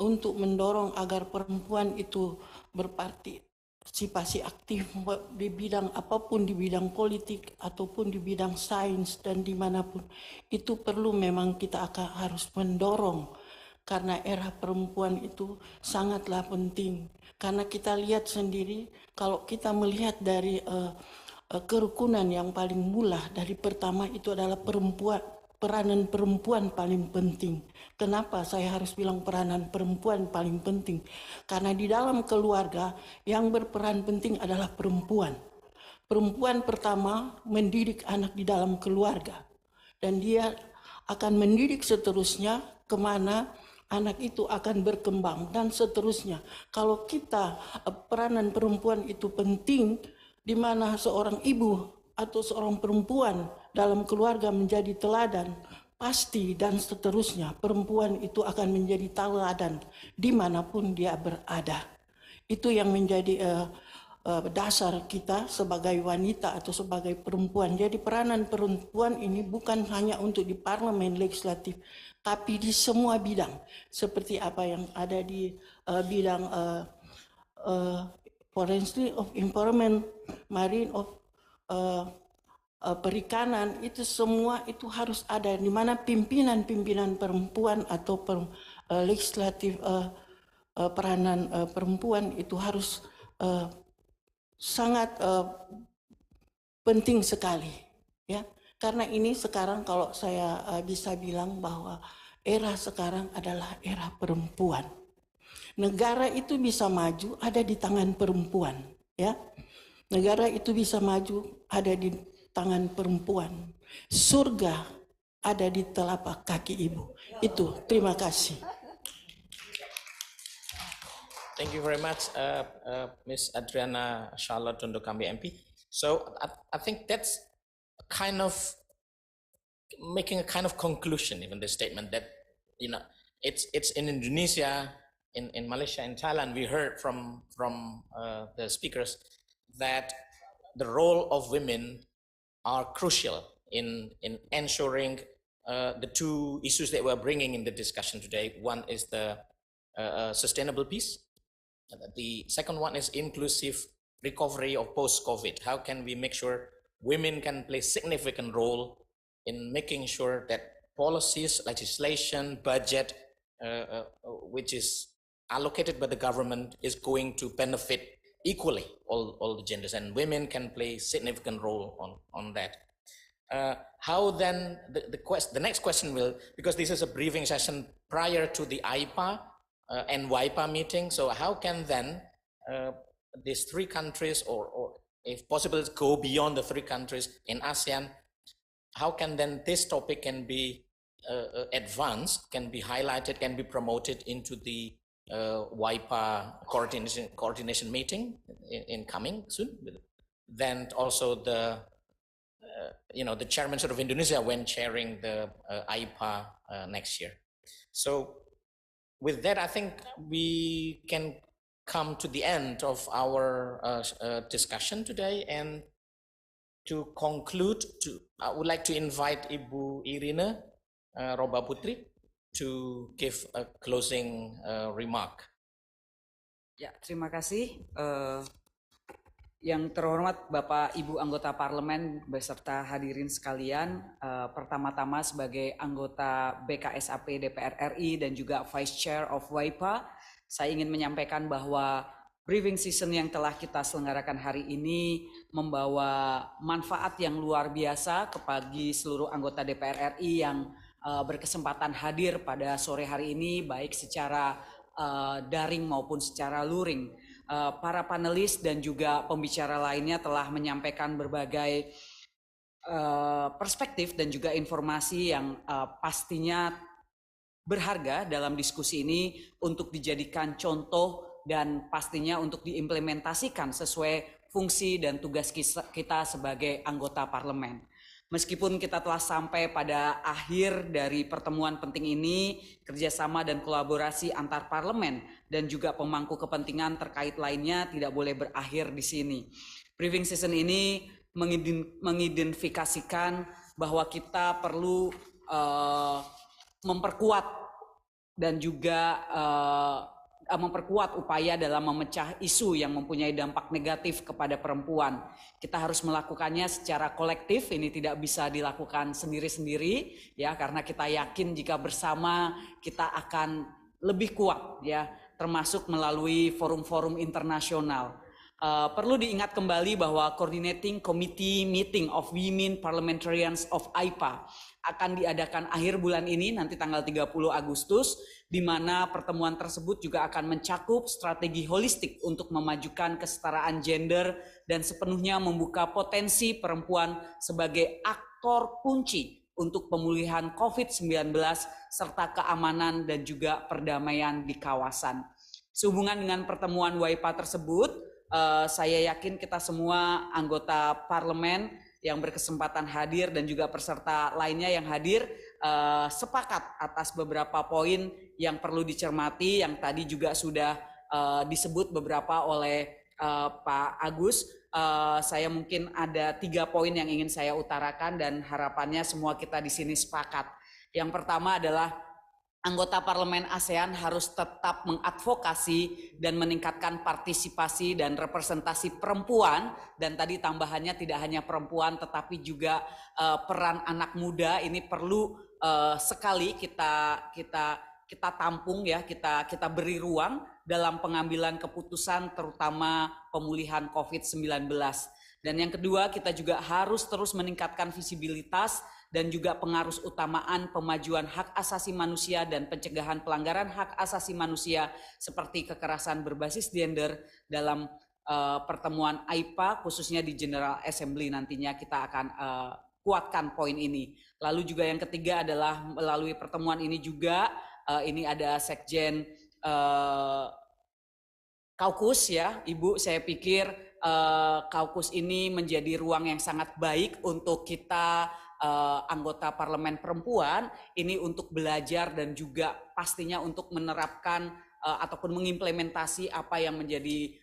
untuk mendorong agar perempuan itu berpartisipasi aktif di bidang apapun, di bidang politik ataupun di bidang sains dan dimanapun, itu perlu memang kita akan harus mendorong, karena era perempuan itu sangatlah penting. Karena kita lihat sendiri, kalau kita melihat dari kerukunan yang paling mula, dari pertama itu adalah perempuan. Peranan perempuan paling penting. Kenapa saya harus bilang peranan perempuan paling penting? Karena di dalam keluarga yang berperan penting adalah perempuan. Perempuan pertama mendidik anak di dalam keluarga. Dan dia akan mendidik seterusnya kemana anak itu akan berkembang dan seterusnya. Kalau kita peranan perempuan itu penting, di mana seorang ibu atau seorang perempuan dalam keluarga menjadi teladan, pasti dan seterusnya perempuan itu akan menjadi teladan dimanapun dia berada. Itu yang menjadi dasar kita sebagai wanita atau sebagai perempuan. Jadi peranan perempuan ini bukan hanya untuk di parlemen legislatif, tapi di semua bidang. Seperti apa yang ada di bidang forestry of environment, marine of perikanan, itu semua itu harus ada, di mana pimpinan-pimpinan perempuan atau legislatif peranan perempuan itu harus sangat penting sekali, ya. Karena ini sekarang kalau saya bisa bilang bahwa era sekarang adalah era perempuan. Negara itu bisa maju ada di tangan perempuan, ya. Negara itu bisa maju ada di tangan perempuan. Surga ada di telapak kaki ibu. Itu, terima kasih. Thank you very much, Ms. Adriana Charlotte Tundukambi MP. So I think that's kind of making a kind of conclusion, even the statement that, it's in Indonesia, in Malaysia, in Thailand, we heard from the speakers that the role of women are crucial in ensuring the 2 issues that we're bringing in the discussion today. One is the sustainable peace. The second one is inclusive recovery of post-COVID. How can we make sure women can play significant role in making sure that policies, legislation, budget, which is allocated by the government, is going to benefit equally all the genders, and women can play significant role on that. How then the next question will, because this is a briefing session prior to the IPA and WIPA meeting, so how can then these 3 countries, or if possible go beyond the 3 countries in ASEAN, how can then this topic can be advanced, can be highlighted, can be promoted into the WIPA coordination meeting in coming soon. Then also the the chairman of Indonesia when chairing the IPA next year. So with that, I think we can come to the end of our discussion today. And to conclude, I would like to invite Ibu Irina Roba Putri to give a closing remark. Ya, terima kasih. Yang terhormat Bapak Ibu anggota parlemen beserta hadirin sekalian, pertama-tama sebagai anggota Bksap DPR RI dan juga Vice Chair of WIPA, saya ingin menyampaikan bahwa briefing season yang telah kita selenggarakan hari ini membawa manfaat yang luar biasa bagi seluruh anggota DPR RI yang berkesempatan hadir pada sore hari ini, baik secara daring maupun secara luring. Para panelis dan juga pembicara lainnya telah menyampaikan berbagai perspektif dan juga informasi yang pastinya berharga dalam diskusi ini untuk dijadikan contoh dan pastinya untuk diimplementasikan sesuai fungsi dan tugas kita sebagai anggota parlemen. Meskipun kita telah sampai pada akhir dari pertemuan penting ini, kerjasama dan kolaborasi antar parlemen dan juga pemangku kepentingan terkait lainnya tidak boleh berakhir di sini. Briefing season ini mengidentifikasikan bahwa kita perlu memperkuat dan juga memperkuat upaya dalam memecah isu yang mempunyai dampak negatif kepada perempuan. Kita harus melakukannya secara kolektif, ini tidak bisa dilakukan sendiri-sendiri ya, karena kita yakin jika bersama kita akan lebih kuat ya, termasuk melalui forum-forum internasional. Perlu diingat kembali bahwa Coordinating Committee Meeting of Women Parliamentarians of IPA akan diadakan akhir bulan ini, nanti tanggal 30 Agustus, di mana pertemuan tersebut juga akan mencakup strategi holistik untuk memajukan kesetaraan gender dan sepenuhnya membuka potensi perempuan sebagai aktor kunci untuk pemulihan COVID-19 serta keamanan dan juga perdamaian di kawasan. Sehubungan dengan pertemuan WIPA tersebut, saya yakin kita semua anggota parlemen yang berkesempatan hadir dan juga peserta lainnya yang hadir sepakat atas beberapa poin yang perlu dicermati yang tadi juga sudah disebut beberapa oleh Pak Agus. Saya mungkin ada 3 poin yang ingin saya utarakan dan harapannya semua kita di sini sepakat. Yang pertama adalah anggota parlemen ASEAN harus tetap mengadvokasi dan meningkatkan partisipasi dan representasi perempuan, dan tadi tambahannya tidak hanya perempuan tetapi juga peran anak muda ini perlu sekali kita tampung ya, kita beri ruang dalam pengambilan keputusan terutama pemulihan COVID-19. Dan yang kedua, kita juga harus terus meningkatkan visibilitas dan juga pengaruh utamaan pemajuan hak asasi manusia dan pencegahan pelanggaran hak asasi manusia seperti kekerasan berbasis gender dalam pertemuan AIPA khususnya di General Assembly nantinya kita akan kuatkan poin ini. Lalu juga yang ketiga adalah melalui pertemuan ini juga ini ada Sekjen Kaukus ya, Ibu, saya pikir Kaukus ini menjadi ruang yang sangat baik untuk kita anggota parlemen perempuan ini untuk belajar dan juga pastinya untuk menerapkan ataupun mengimplementasi apa yang menjadi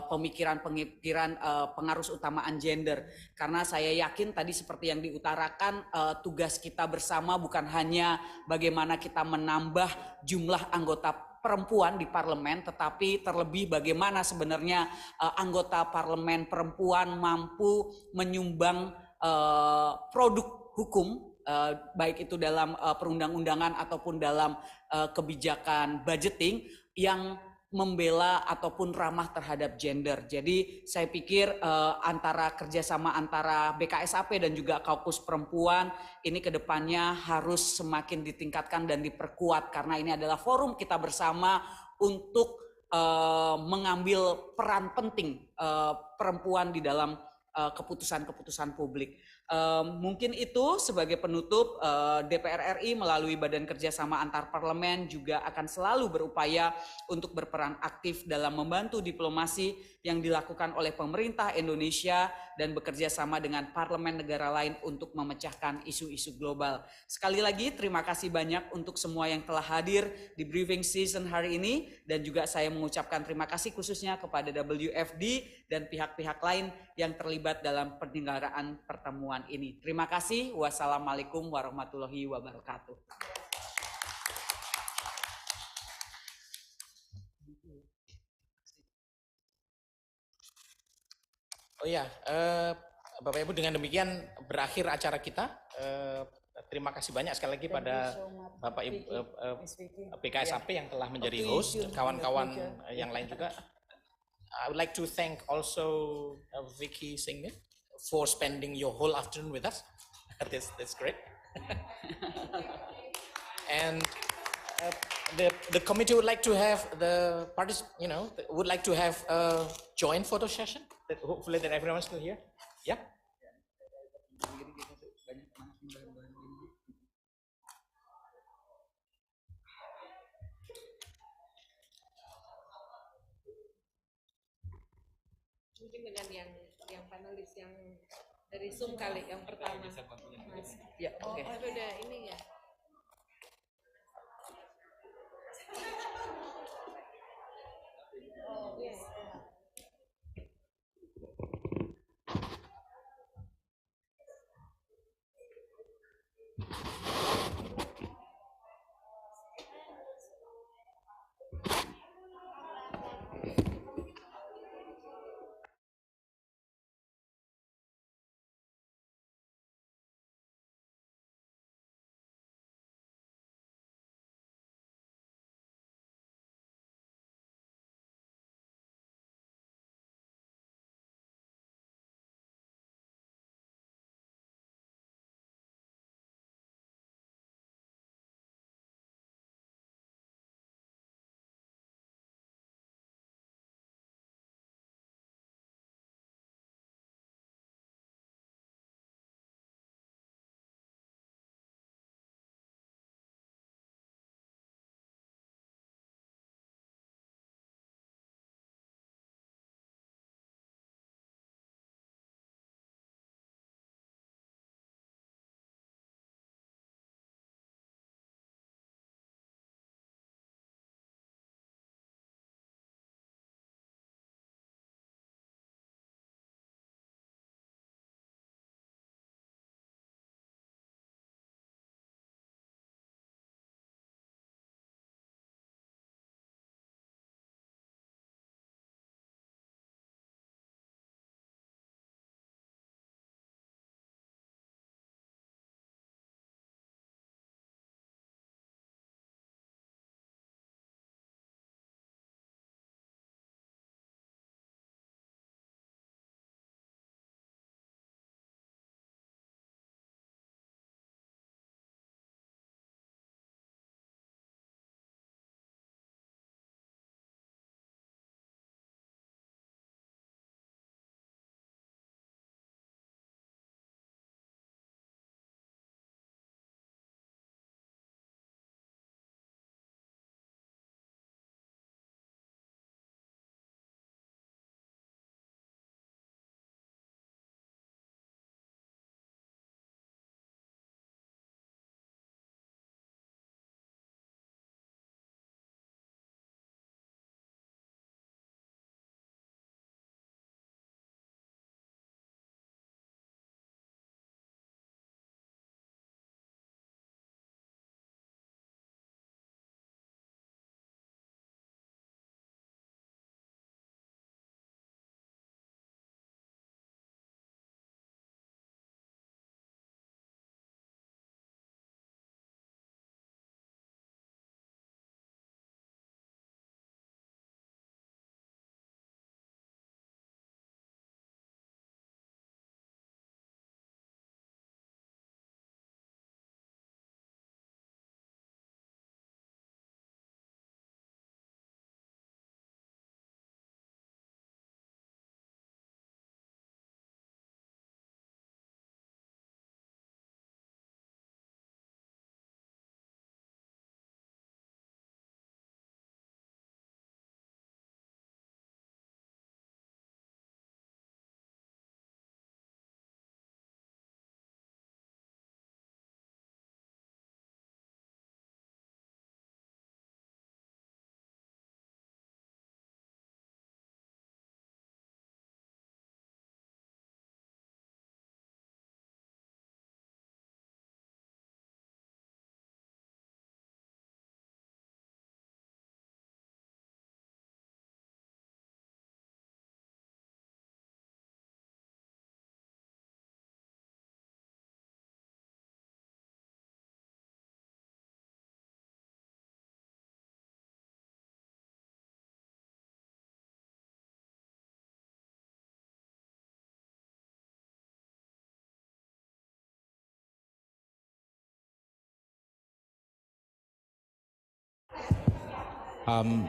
pemikiran-pemikiran pengaruh utamaan gender. Karena saya yakin tadi seperti yang diutarakan tugas kita bersama bukan hanya bagaimana kita menambah jumlah anggota perempuan di parlemen, tetapi terlebih bagaimana sebenarnya anggota parlemen perempuan mampu menyumbang produk hukum, baik itu dalam perundang-undangan ataupun dalam kebijakan budgeting yang membela ataupun ramah terhadap gender. Jadi saya pikir antara kerjasama antara Bksap dan juga Kaukus Perempuan ini kedepannya harus semakin ditingkatkan dan diperkuat karena ini adalah forum kita bersama untuk mengambil peran penting perempuan di dalam keputusan-keputusan publik. Mungkin itu sebagai penutup, DPR RI melalui Badan Kerjasama Antar Parlemen juga akan selalu berupaya untuk berperan aktif dalam membantu diplomasi yang dilakukan oleh pemerintah Indonesia dan bekerja sama dengan parlemen negara lain untuk memecahkan isu-isu global. Sekali lagi terima kasih banyak untuk semua yang telah hadir di briefing season hari ini, dan juga saya mengucapkan terima kasih khususnya kepada WFD dan pihak-pihak lain yang terlibat dalam penyelenggaraan pertemuan ini. Terima kasih. Wassalamualaikum warahmatullahi wabarakatuh. Oh ya, Bapak Ibu, dengan demikian berakhir acara kita. Terima kasih banyak sekali lagi pada Bapak Ibu Bksap yang telah menjadi host, kawan-kawan yang lain juga. I would like to thank also Vicky Singh for spending your whole afternoon with us. That's great. And the committee would like to have the parties, would like to have a joint photo session. Hopefully that everyone's still here. Yeah. Mungkin dengan yang panelis yang dari Zoom kali yang pertama. Mas. Ya, oke. Oh, udah ini ya. Oh, yes.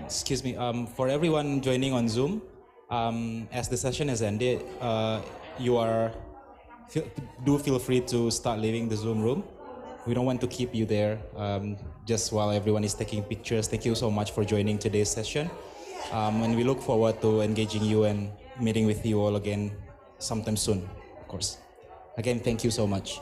Excuse me, for everyone joining on Zoom, as the session has ended, do feel free to start leaving the Zoom room. We don't want to keep you there just while everyone is taking pictures. Thank you so much for joining today's session. And we look forward to engaging you and meeting with you all again sometime soon, of course. Again, thank you so much.